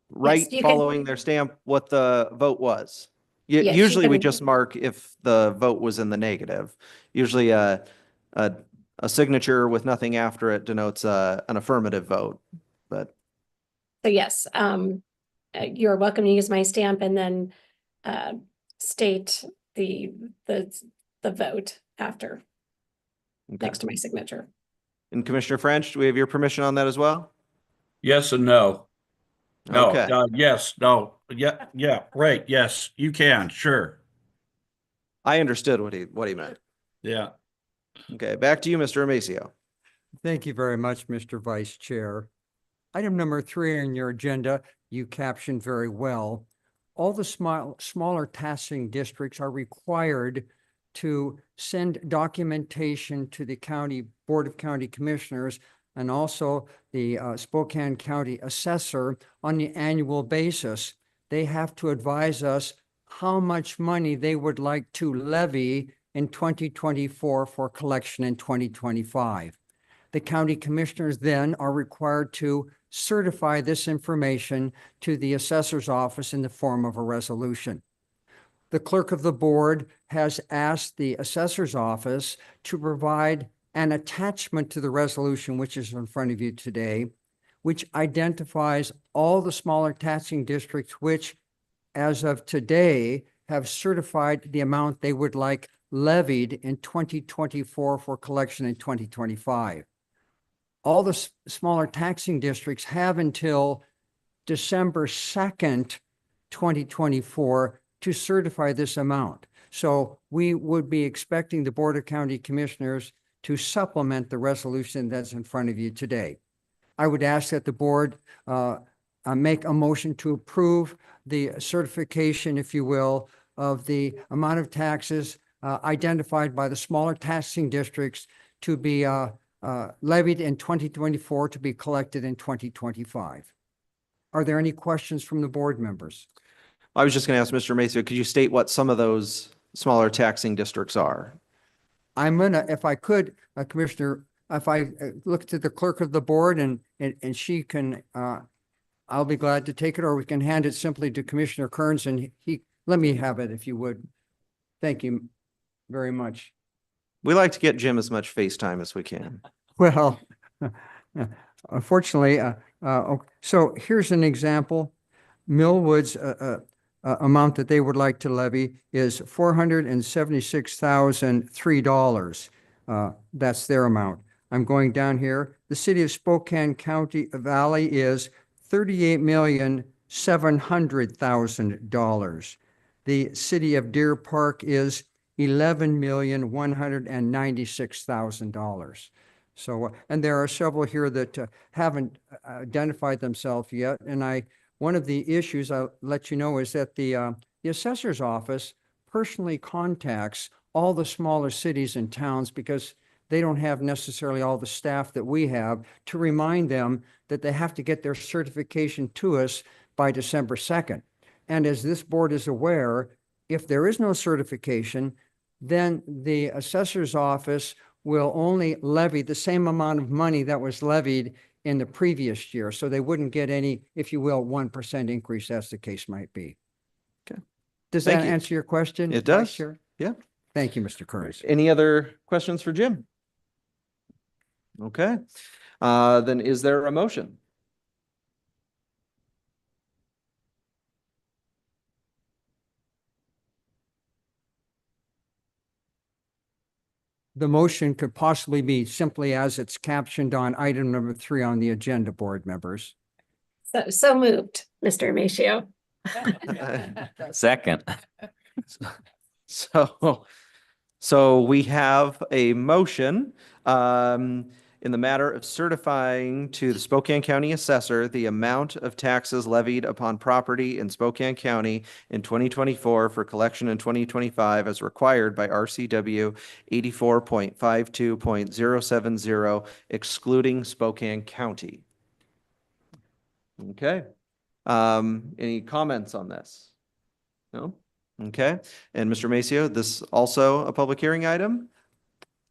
write you can- following their stamp what the vote was? Yes, you Usually we can- just mark if the vote was in the negative. Usually a signature with nothing after it denotes an affirmative vote, but. So yes, you're welcome to use my stamp and then state the vote after, Okay. next to my signature. And Commissioner French, do we have your permission on that as well? Yes and no. No, Okay. yes, no, yeah, right, yes, you can, sure. I understood what he meant. Yeah. Okay, back to you, Mr. Amacio. Thank you very much, Mr. Vice Chair. Item number 3 on your agenda, you captioned very well. All the smaller taxing districts are required to send documentation to the County Board of County Commissioners and also the Spokane County Assessor on the annual basis. They have to advise us how much money they would like to levy in 2024 for collection in 2025. The county commissioners then are required to certify this information to the assessor's office in the form of a resolution. The clerk of the board has asked the assessor's office to provide an attachment to the resolution, which is in front of you today, which identifies all the smaller taxing districts, which as of today have certified the amount they would like levied in 2024 for collection in 2025. All the smaller taxing districts have until December 2nd, 2024 to certify this amount. So we would be expecting the Board of County Commissioners to supplement the resolution that's in front of you today. I would ask that the board make a motion to approve the certification, if you will, of the amount of taxes identified by the smaller taxing districts to be levied in 2024 to be collected in 2025. Are there any questions from the board members? I was just going to ask Mr. Maceo, could you state what some of those smaller taxing districts are? I'm gonna, if I could, Commissioner, if I look to the clerk of the board and she can, I'll be glad to take it, or we can hand it simply to Commissioner Kearns and let me have it if you would. Thank you very much. We like to get Jim as much FaceTime as we can. Well, unfortunately, so here's an example. Millwood's amount that they would like to levy is $476,003. That's their amount. I'm going down here. The city of Spokane County Valley is $38,700,000. The city of Deer Park is $11,196,000. So, and there are several here that haven't identified themselves yet. And one of the issues I'll let you know is that the assessor's office personally contacts all the smaller cities and towns because they don't have necessarily all the staff that we have to remind them that they have to get their certification to us by December 2nd. And as this board is aware, if there is no certification, then the assessor's office will only levy the same amount of money that was levied in the previous year. So they wouldn't get any, if you will, 1% increase, as the case might be. Okay. Does Thank that you. answer your question? It does. Vice Chair? Yeah. Thank you, Mr. Kearns. Any other questions for Jim? Okay. Then is there a motion? The motion could possibly be simply as it's captioned on item number 3 on the agenda, board members. So moved, Mr. Maceo. Second. So we have a motion in the matter of certifying to the Spokane County Assessor the amount of taxes levied upon property in Spokane County in 2024 for collection in 2025 as required by RCW 84.52.070, excluding Spokane County. Okay. Any comments on this? No? Okay. And Mr. Maceo, this also a public hearing item?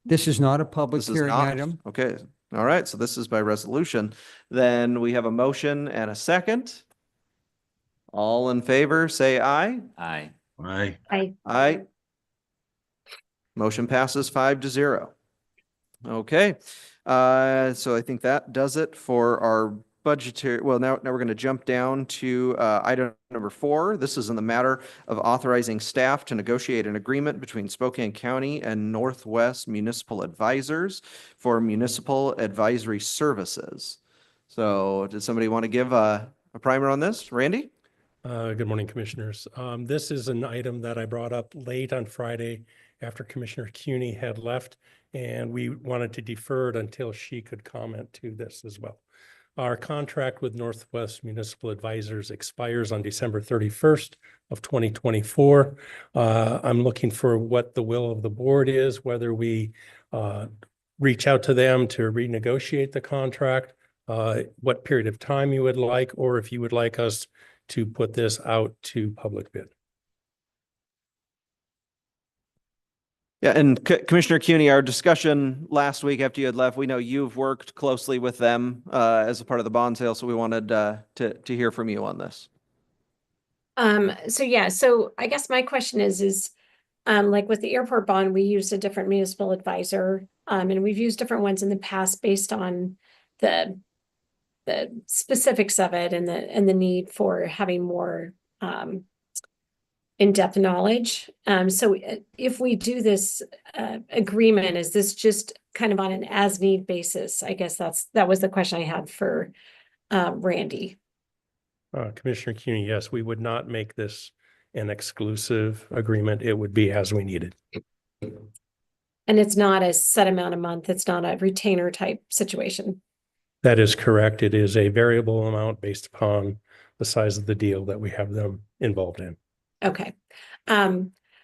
This is not a public This is hearing not? item. Okay. All right. So this is by resolution. Then we have a motion and a second. All in favor, say aye. Aye. Aye. Aye. Motion passes 5-0. Okay. So I think that does it for our budgetary. Well, now we're going to jump down to item number 4. This is in the matter of authorizing staff to negotiate an agreement between Spokane County and Northwest Municipal Advisors for municipal advisory services. So did somebody want to give a primer on this? Randy? Good morning, Commissioners. This is an item that I brought up late on Friday after Commissioner CUNY had left, and we wanted to defer it until she could comment to this as well. Our contract with Northwest Municipal Advisors expires on December 31st of 2024. I'm looking for what the will of the board is, whether we reach out to them to renegotiate the contract, what period of time you would like, or if you would like us to put this out to public bid. Yeah, and Commissioner CUNY, our discussion last week after you had left, we know you've worked closely with them as a part of the bond sale, so we wanted to hear from you on this. So I guess my question is like with the airport bond, we used a different municipal advisor, and we've used different ones in the past based on the specifics of it and the need for having more in-depth knowledge. So if we do this agreement, is this just kind of on an as-need basis? I guess that was the question I had for Randy. Commissioner CUNY, yes, we would not make this an exclusive agreement. It would be as we needed. And it's not a set amount a month. It's not a retainer type situation. That is correct. It is a variable amount based upon the size of the deal that we have them involved in. Okay.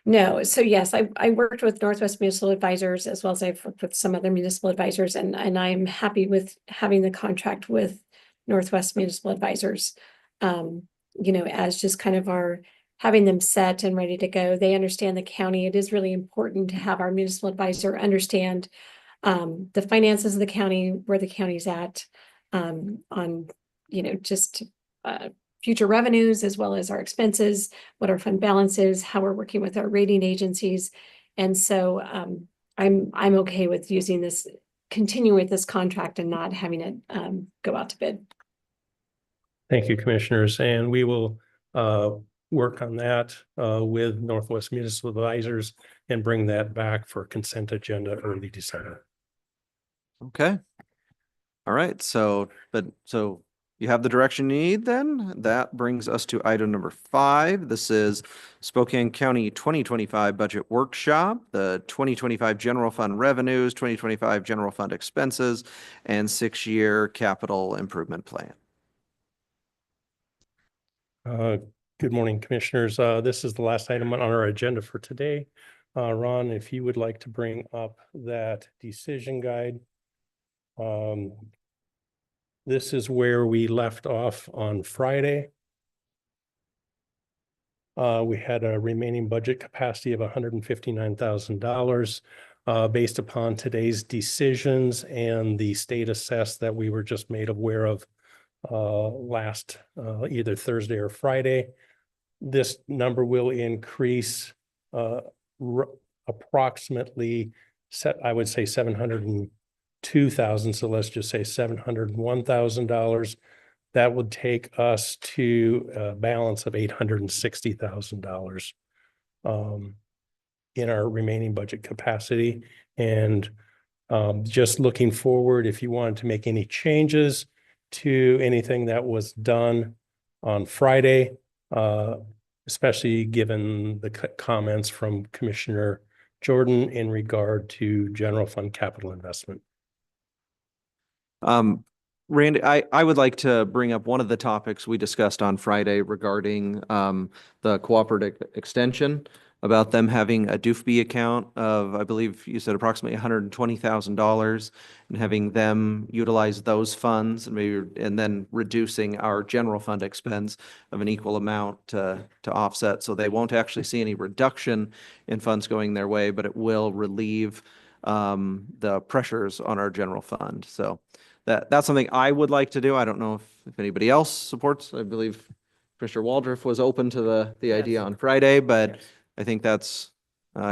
No, so yes, I worked with Northwest Municipal Advisors as well as I've worked with some other municipal advisors, and I'm happy with having the contract with Northwest Municipal Advisors. As just kind of having them set and ready to go. They understand the county. It is really important to have our municipal advisor understand the finances of the county, where the county's at, on, just future revenues as well as our expenses, what our fund balance is, how we're working with our rating agencies. And so I'm okay with continuing with this contract and not having it go out to bid. Thank you, commissioners. And we will work on that with Northwest Municipal Advisors and bring that back for consent agenda early December. Okay. All right. So you have the direction you need then. That brings us to item number 5. This is Spokane County 2025 Budget Workshop, the 2025 General Fund Revenues, 2025 General Fund Expenses, and 6-year Capital Improvement Plan. Good morning, commissioners. This is the last item on our agenda for today. Ron, if you would like to bring up that decision guide. This is where we left off on Friday. We had a remaining budget capacity of $159,000 based upon today's decisions and the state assess that we were just made aware of last either Thursday or Friday. This number will increase approximately, I would say $702,000. So let's just say $701,000. That would take us to a balance of $860,000 in our remaining budget capacity. And just looking forward, if you wanted to make any changes to anything that was done on Friday, especially given the comments from Commissioner Jordan in regard to general fund capital investment. Randy, I would like to bring up one of the topics we discussed on Friday regarding the cooperative extension, about them having a DUFB account of, I believe you said approximately $120,000, and having them utilize those funds and then reducing our general fund expense of an equal amount to offset. So they won't actually see any reduction in funds going their way, but it will relieve the pressures on our general fund. So that's something I would like to do. I don't know if anybody else supports. I believe Commissioner Waldrop was open to the idea on Friday, but I think I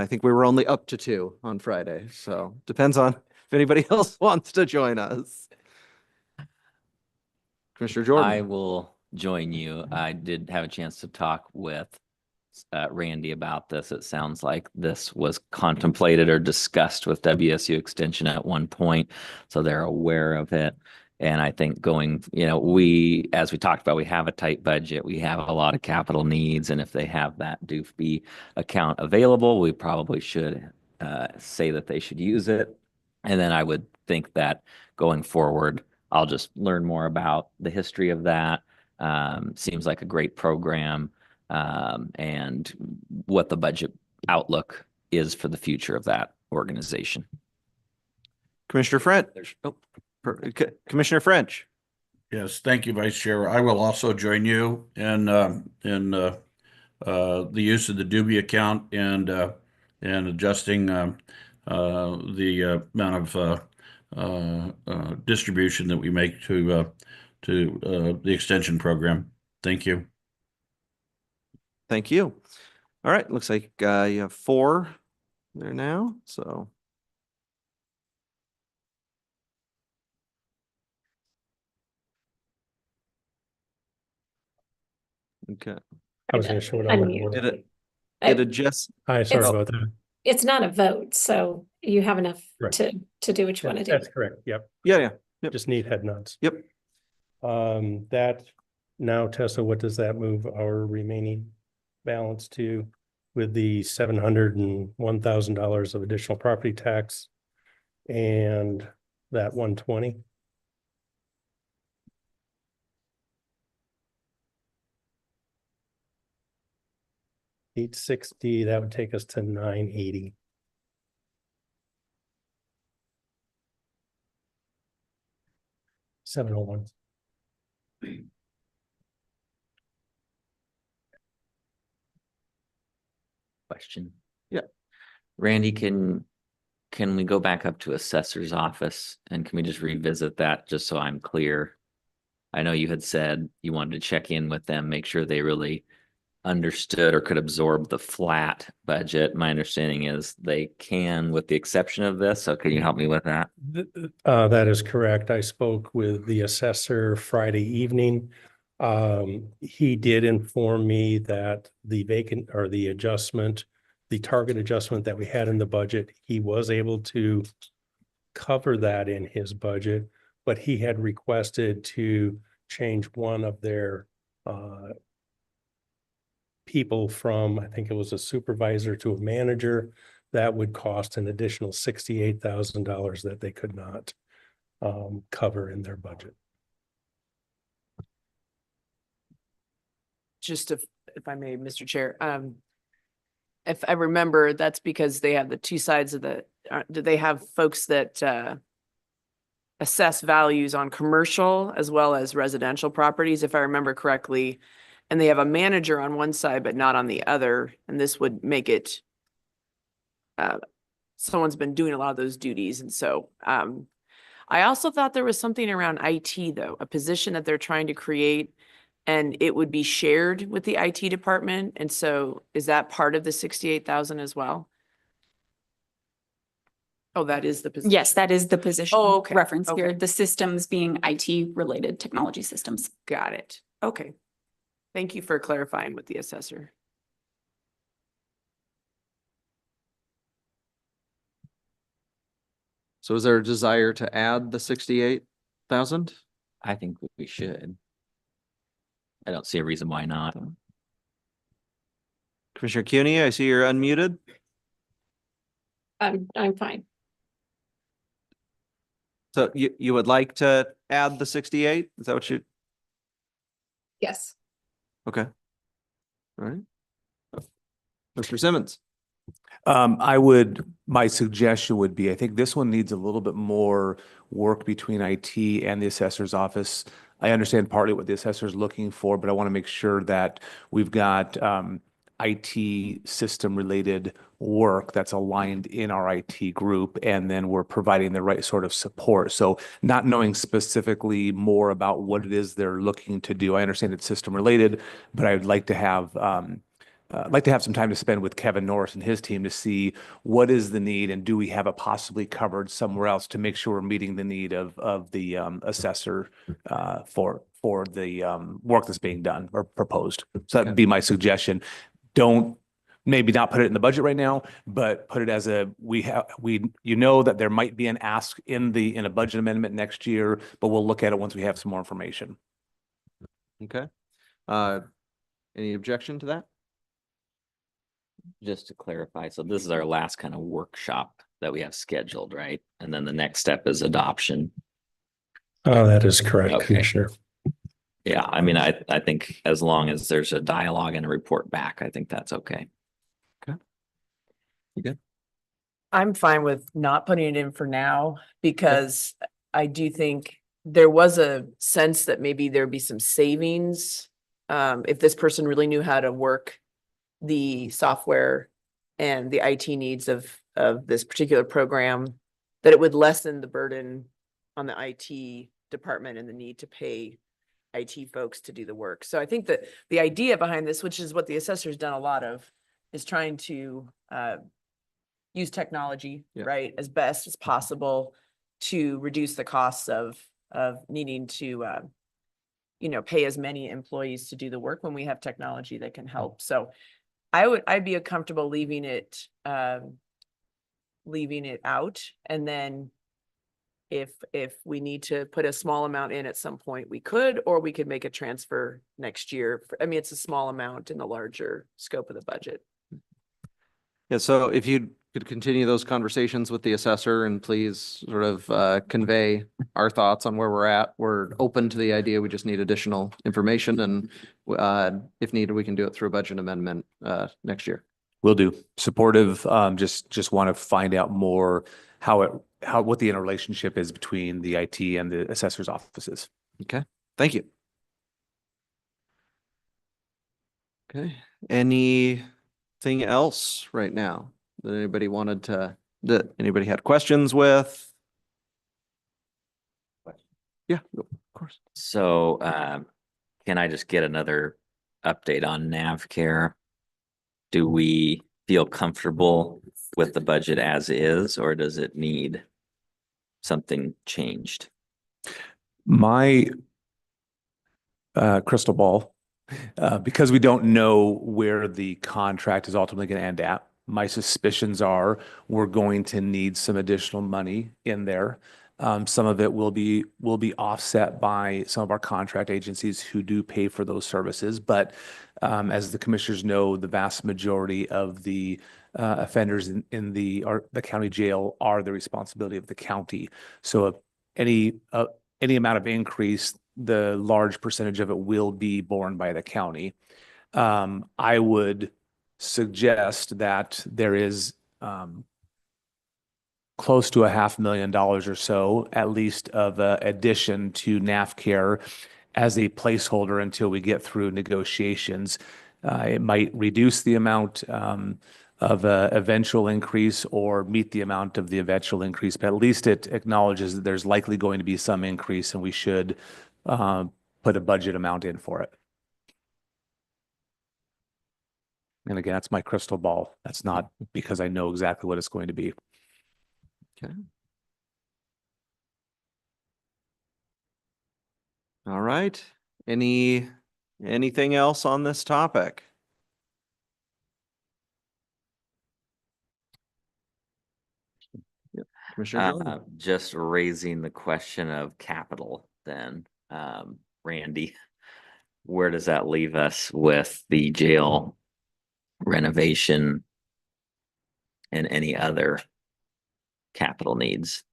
think we were only up to 2 on Friday. So depends on if anybody else wants to join us. Commissioner Jordan. I will join you. I did have a chance to talk with Randy about this. It sounds like this was contemplated or discussed with WSU Extension at one point, so they're aware of it. And I think as we talked about, we have a tight budget. We have a lot of capital needs. And if they have that DUFB account available, we probably should say that they should use it. And then I would think that going forward, I'll just learn more about the history of that. Seems like a great program, and what the budget outlook is for the future of that organization. Commissioner French. Commissioner French. Yes, thank you, Vice Chair. I will also join you in the use of the DUFB account and adjusting the amount of distribution that we make to the extension program. Thank you. Thank you. All right, looks like you have 4 there now. So okay. I was going to show it on the board. It adjusts. Hi, sorry It's- about that. It's not a vote, so you have enough Right. to do what you want to do. That's correct. Yep. Yeah. Yep. Just need head nods. Yep. That now, Tessa, what does that move our remaining balance to? with the $701,000 of additional property tax and that 120. $860, that would take us to $980. $701. Question. Yeah. Randy, can we go back up to assessor's office and can we just revisit that just so I'm clear? I know you had said you wanted to check in with them, make sure they really understood or could absorb the flat budget. My understanding is they can, with the exception of this. So can you help me with that? That is correct. I spoke with the assessor Friday evening. He did inform me that the vacant or the adjustment, the target adjustment that we had in the budget, he was able to cover that in his budget, but he had requested to change one of their people from, I think it was a supervisor to a manager. That would cost an additional $68,000 that they could not cover in their budget. Just if I may, Mr. Chair, if I remember, that's because they have the two sides of the, do they have folks that assess values on commercial as well as residential properties, if I remember correctly? And they have a manager on one side, but not on the other. And this would make it, someone's been doing a lot of those duties. And so I also thought there was something around IT though, a position that they're trying to create and it would be shared with the IT department. And so is that part of the 68,000 as well? Oh, that is the position. Yes, that is the position Oh, okay. reference here. Okay. The systems being IT related technology systems. Got it. Okay. Thank you for clarifying with the assessor. So is there a desire to add the 68,000? I think we should. I don't see a reason why not. Commissioner CUNY, I see you're unmuted. I'm fine. So you would like to add the 68? Is that what you? Yes. Okay. All right. Mr. Simmons. My suggestion would be, I think this one needs a little bit more work between IT and the assessor's office. I understand partly what the assessor is looking for, but I want to make sure that we've got IT system related work that's aligned in our IT group, and then we're providing the right sort of support. So not knowing specifically more about what it is they're looking to do. I understand it's system related, but I'd like to have some time to spend with Kevin Norris and his team to see what is the need and do we have it possibly covered somewhere else to make sure we're meeting the need of the assessor for the work that's being done or proposed. So that'd be my suggestion. Don't maybe not put it in the budget right now, but put it as you know that there might be an ask in a budget amendment next year, but we'll look at it once we have some more information. Okay. Any objection to that? Just to clarify, so this is our last kind of workshop that we have scheduled, right? And then the next step is adoption. Oh, that is correct, Okay. Commissioner. Yeah, I mean, I think as long as there's a dialogue and a report back, I think that's okay. You good? I'm fine with not putting it in for now because I do think there was a sense that maybe there'd be some savings if this person really knew how to work the software and the IT needs of this particular program, that it would lessen the burden on the IT department and the need to pay IT folks to do the work. So I think that the idea behind this, which is what the assessor's done a lot of, is trying to use technology, right, as best as possible to reduce the costs of needing to pay as many employees to do the work when we have technology that can help. So I'd be comfortable leaving it out, and then if we need to put a small amount in at some point, we could, or we could make a transfer next year. I mean, it's a small amount in the larger scope of the budget. Yeah, so if you could continue those conversations with the assessor and please sort of convey our thoughts on where we're at. We're open to the idea. We just need additional information and if needed, we can do it through a budget amendment next year. Will do. Supportive, just want to find out more what the interrelationship is between the IT and the assessor's offices. Okay, thank you. Okay, anything else right now that anybody had questions with? Yeah, of course. So, can I just get another update on NavCare? Do we feel comfortable with the budget as is, or does it need something changed? My crystal ball, because we don't know where the contract is ultimately going to end at, my suspicions are we're going to need some additional money in there. Some of it will be offset by some of our contract agencies who do pay for those services. But as the commissioners know, the vast majority of the offenders in the county jail are the responsibility of the county. So any amount of increase, the large percentage of it will be borne by the county. I would suggest that there is close to $500,000 or so, at least, of addition to NavCare as a placeholder until we get through negotiations. It might reduce the amount of eventual increase or meet the amount of the eventual increase, but at least it acknowledges that there's likely going to be some increase and we should put a budget amount in for it. And again, that's my crystal ball. That's not because I know exactly what it's going to be. Okay. All right. Anything else on this topic? Yep. Commissioner Jordan. Just raising the question of capital then, Randy, where does that leave us with the jail renovation and any other capital needs?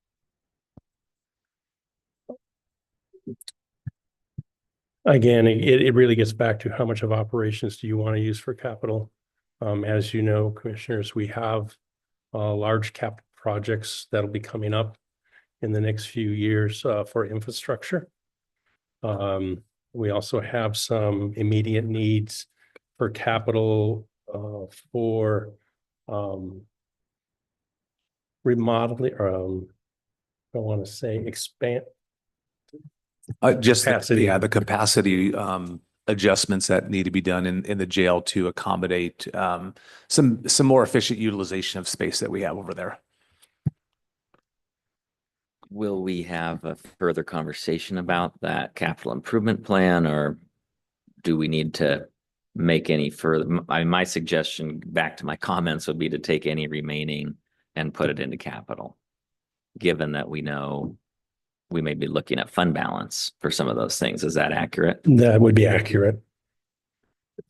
Again, it really gets back to how much of operations do you want to use for capital? As you know, commissioners, we have large capital projects that'll be coming up in the next few years for infrastructure. We also have some immediate needs for capital for remodeling, I want to say expand. Just Capacity. the capacity adjustments that need to be done in the jail to accommodate some more efficient utilization of space that we have over there. Will we have a further conversation about that capital improvement plan, or do we need to make any further? My suggestion back to my comments would be to take any remaining and put it into capital, given that we know we may be looking at fund balance for some of those things. Is that accurate? That would be accurate.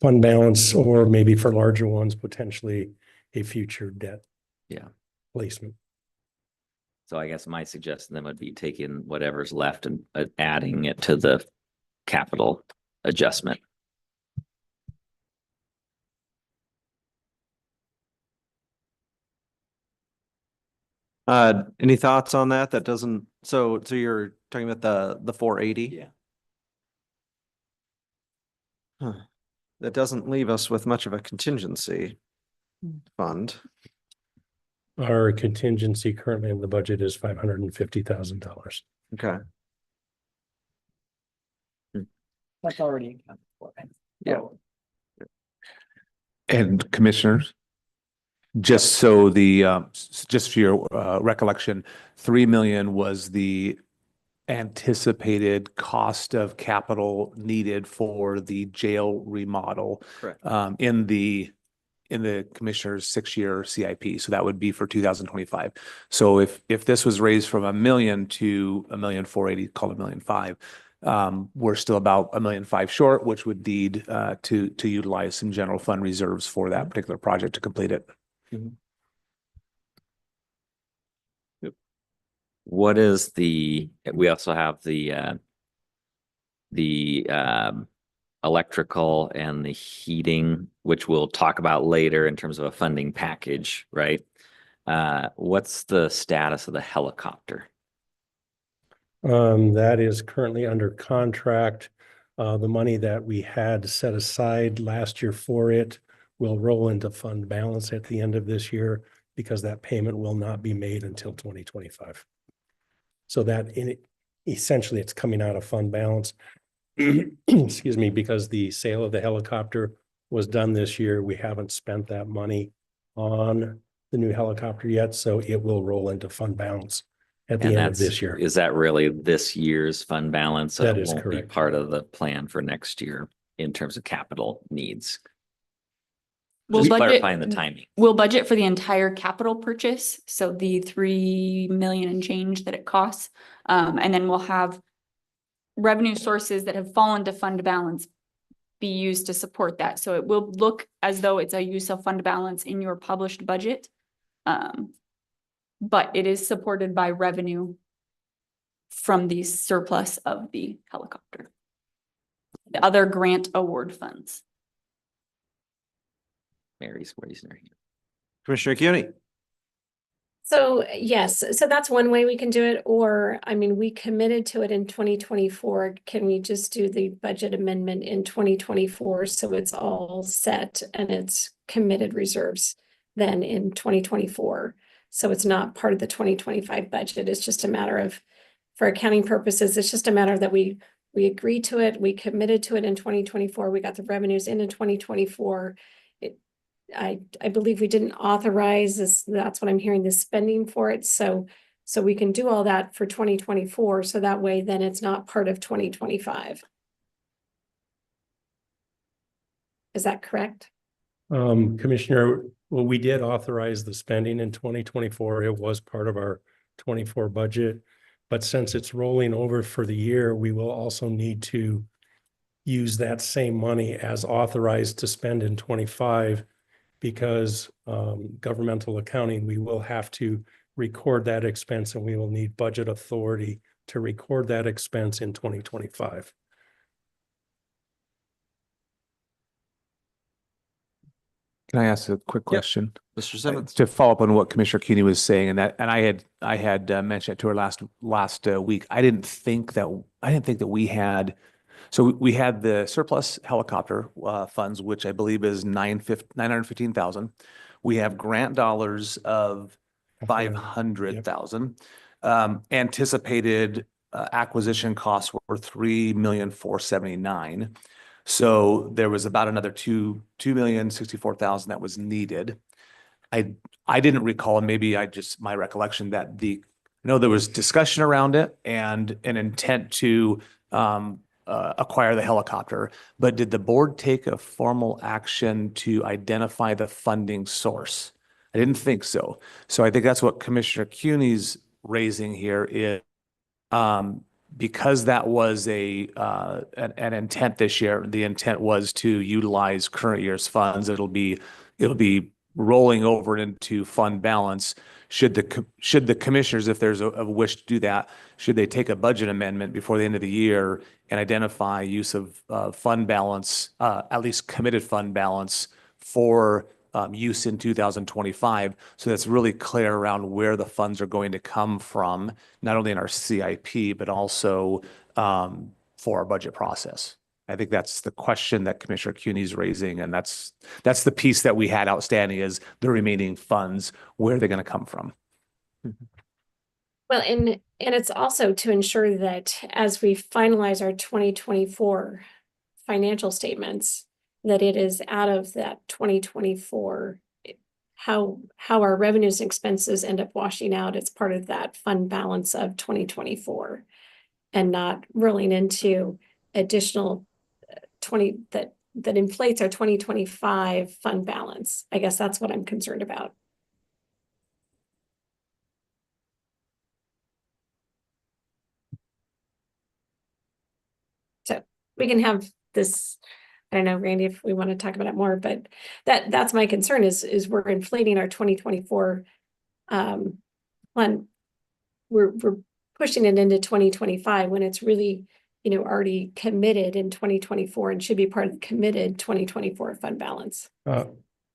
Fund balance, or maybe for larger ones, potentially a future debt. Yeah. Placement. So I guess my suggestion then would be taking whatever's left and adding it to the capital adjustment. Any thoughts on that? That doesn't, so you're talking about the 480? Yeah. Huh. That doesn't leave us with much of a contingency fund. Our contingency currently in the budget is $550,000. Okay. That's already accounted for. Yeah. And commissioners, just so just for your recollection, 3 million was the anticipated cost of capital needed for the jail remodel. Correct. In the commissioner's 6-year CIP. So that would be for 2025. So if this was raised from $1 million to $1,480,000, call it $1,500,000, we're still about $1,500,000 short, which would need to utilize some general fund reserves for that particular project to complete it. What is we also have the electrical and the heating, which we'll talk about later in terms of a funding package, right? What's the status of the helicopter? That is currently under contract. The money that we had set aside last year for it will roll into fund balance at the end of this year because that payment will not be made until 2025. So that essentially it's coming out of fund balance. Excuse me, because the sale of the helicopter was done this year. We haven't spent that money on the new helicopter yet, so it will roll into fund balance at the And end of this year. Is that really this year's fund balance? So That it is won't be correct. part of the plan for next year in terms of capital needs. We'll Just budget- clarifying the timing. We'll budget for the entire capital purchase, so the 3 million and change that it costs. And then we'll have revenue sources that have fallen to fund balance be used to support that. So it will look as though it's a use of fund balance in your published budget. But it is supported by revenue from the surplus of the helicopter. The other grant award funds. Mary's raising her hand. Commissioner Cuny. So yes, so that's one way we can do it, or, I mean, we committed to it in 2024. Can we just do the budget amendment in 2024 so it's all set and it's committed reserves then in 2024? So it's not part of the 2025 budget. It's just a matter of, for accounting purposes, it's just a matter that we agreed to it, we committed to it in 2024, we got the revenues in 2024. I believe we didn't authorize this, that's what I'm hearing, the spending for it, so we can do all that for 2024, so that way then it's not part of 2025. Is that correct? Commissioner, well, we did authorize the spending in 2024. It was part of our 24 budget. But since it's rolling over for the year, we will also need to use that same money as authorized to spend in 25 because governmental accounting, we will have to record that expense and we will need budget authority to record that expense in 2025. Can I ask a quick question? Mr. Simmons. To follow up on what Commissioner Keeney was saying, and I had mentioned it to her last week. I didn't think that we had. So we had the surplus helicopter funds, which I believe is $915,000. We have grant dollars of $500,000. Anticipated acquisition costs were $3,479,000. So there was about another $2,064,000 that was needed. I didn't recall, and maybe my recollection that I know there was discussion around it and an intent to acquire the helicopter, but did the board take a formal action to identify the funding source? I didn't think so. So I think that's what Commissioner Cuny's raising here is because that was an intent this year. The intent was to utilize current year's funds. It'll be rolling over into fund balance. Should the commissioners, if there's a wish to do that, should they take a budget amendment before the end of the year and identify use of fund balance, at least committed fund balance for use in 2025. So that's really clear around where the funds are going to come from, not only in our CIP, but also for our budget process. I think that's the question that Commissioner Cuny is raising, and that's the piece that we had outstanding is the remaining funds, where they're going to come from. Well, and it's also to ensure that as we finalize our 2024 financial statements, that it is out of that 2024, how our revenues and expenses end up washing out as part of that fund balance of 2024 and not rolling into additional that inflates our 2025 fund balance. I guess that's what I'm concerned about. So we can have this I don't know, Randy, if we want to talk about it more, but that's my concern is we're inflating our 2024 plan. We're pushing it into 2025 when it's really, already committed in 2024 and should be part of the committed 2024 fund balance.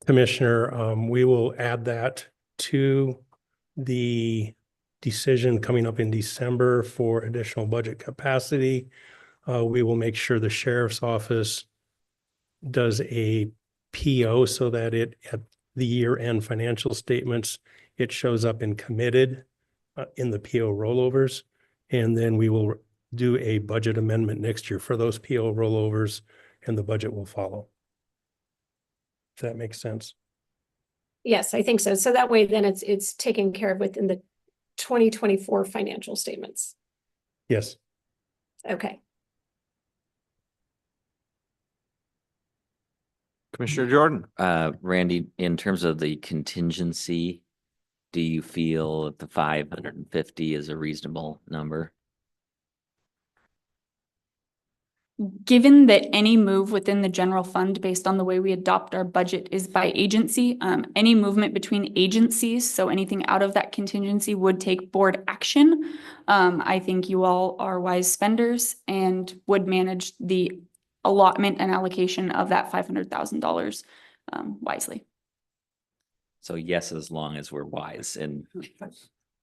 Commissioner, we will add that to the decision coming up in December for additional budget capacity. We will make sure the sheriff's office does a PO so that at the year-end financial statements, it shows up in committed in the PO rollovers. And then we will do a budget amendment next year for those PO rollovers, and the budget will follow. If that makes sense. Yes, I think so. So that way then it's taken care of within the 2024 financial statements. Yes. Okay. Commissioner Jordan. Randy, in terms of the contingency, do you feel that the 550 is a reasonable number? Given that any move within the general fund based on the way we adopt our budget is by agency, any movement between agencies, so anything out of that contingency would take board action. I think you all are wise spenders and would manage the allotment and allocation of that $500,000 wisely. So yes, as long as we're wise. And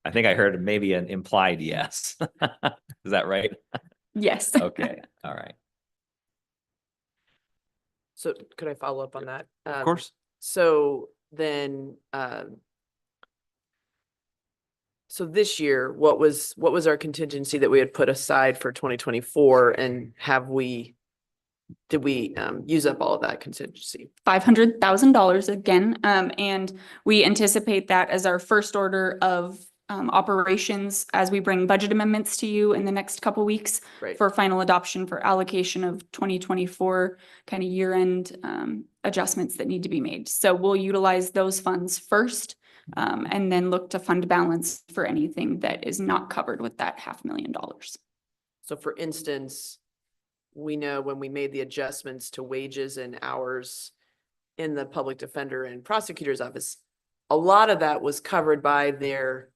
I think I heard maybe an implied yes. Is that right? Yes. Okay, all right. So could I follow up on that? Of course. So then, so this year, what was our contingency that we had put aside for 2024, and did we use up all of that contingency? $500,000 again. And we anticipate that as our first order of operations as we bring budget amendments to you in the next couple weeks Right. for final adoption for allocation of 2024 kind of year-end adjustments that need to be made. So we'll utilize those funds first and then look to fund balance for anything that is not covered with that $500,000. So for instance, we know when we made the adjustments to wages and hours in the public defender and prosecutor's office, a lot of that was covered by their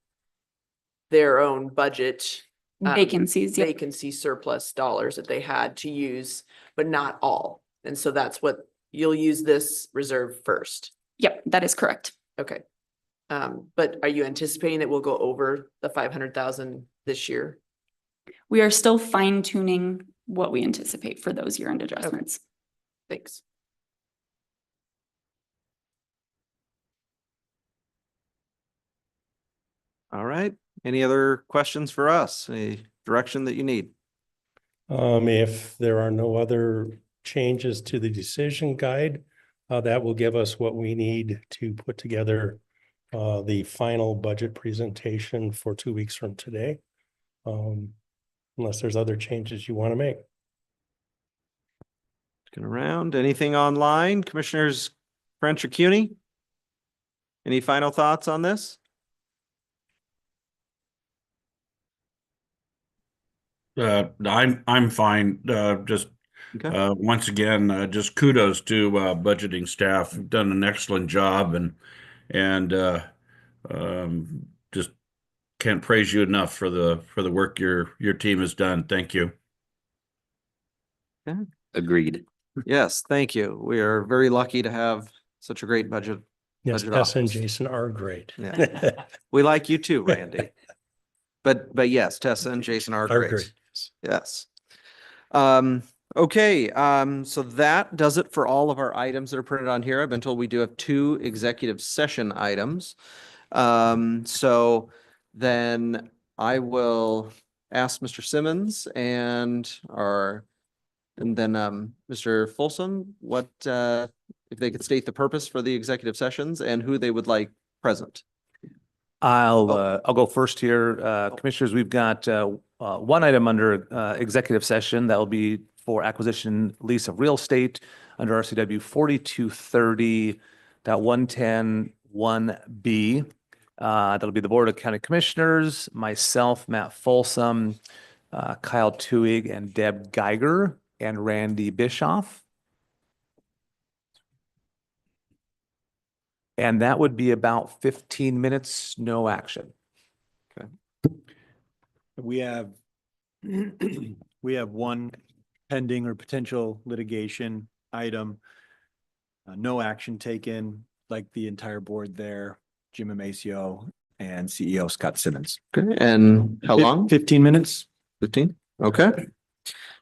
own budget. Vacancies, yep. Vacancy surplus dollars that they had to use, but not all. And so that's what you'll use this reserve first. Yep, that is correct. Okay. But are you anticipating that we'll go over the 500,000 this year? We are still fine tuning what we anticipate for those year-end adjustments. Thanks. All right. Any other questions for us? Any direction that you need? If there are no other changes to the decision guide, that will give us what we need to put together the final budget presentation for 2 weeks from today. Unless there's other changes you want to make. Looking around, anything online? Commissioners French or CUNY? Any final thoughts on this? I'm fine. Just Okay. once again, just kudos to budgeting staff. You've done an excellent job, and just can't praise you enough for the work your team has done. Thank you. Agreed. Yes, thank you. We are very lucky to have such a great budget. Yes, Budget Tessa and office. Jason are great. Yeah. We like you too, Randy. But yes, Tessa and Jason are Are great. great. Yes. Okay, so that does it for all of our items that are printed on here. I've been told we do have 2 executive session items. So then I will ask Mr. Simmons and then Mr. Folsom, what if they could state the purpose for the executive sessions and who they would like present. I'll go first here. Commissioners, we've got one item under executive session that will be for acquisition lease of real estate under RCW 4230.110(1)B. That'll be the Board of County Commissioners, myself, Matt Folsom, Kyle Tuig, and Deb Geiger, and Randy Bischoff. And that would be about 15 minutes, no action. We have, we have one pending or potential litigation item. No action taken, like the entire board there, Jim Amacio and CEO Scott Simmons. Okay, and how long? 15 minutes? 15? Okay.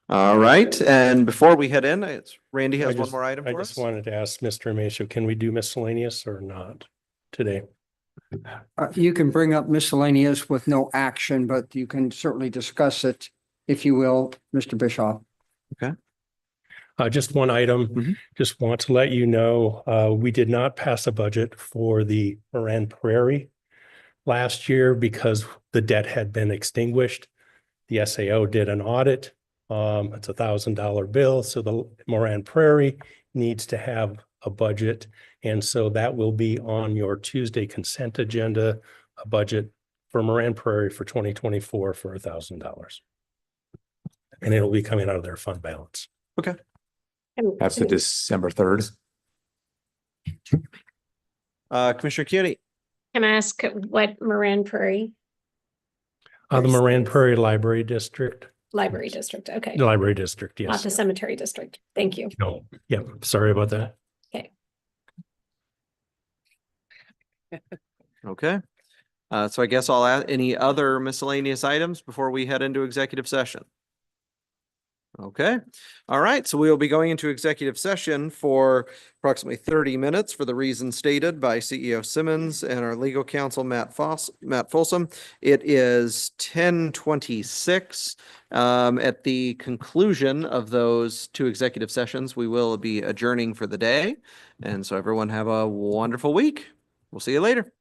All right, and before we head in, Randy I has one just- more item I for just us. wanted to ask Mr. Amacio, can we do miscellaneous or not today? You can bring up miscellaneous with no action, but you can certainly discuss it, if you will, Mr. Bischoff. Just one item, Mhm. just want to let you know, we did not pass a budget for the Moran Prairie last year because the debt had been extinguished. The SAO did an audit. It's $1,000 bill, so the Moran Prairie needs to have a budget. And so that will be on your Tuesday consent agenda, a budget for Moran Prairie for 2024 for $1,000. And it'll be coming out of their fund balance. That's the December 3rd. Commissioner Cuny. Can I ask what Moran Prairie The Where's Moran this? Prairie Library District, Library District? Okay, the Library District, not yes. the Cemetery District. Thank you. No, yeah, sorry about that. Okay. So I guess I'll add any other miscellaneous items before we head into executive session. Okay. All right. So we will be going into executive session for approximately 30 minutes for the reasons stated by CEO Simmons and our legal counsel, Matt Folsom. It is 10:26. At the conclusion of those two executive sessions, we will be adjourning for the day. And so everyone have a wonderful week. We'll see you later.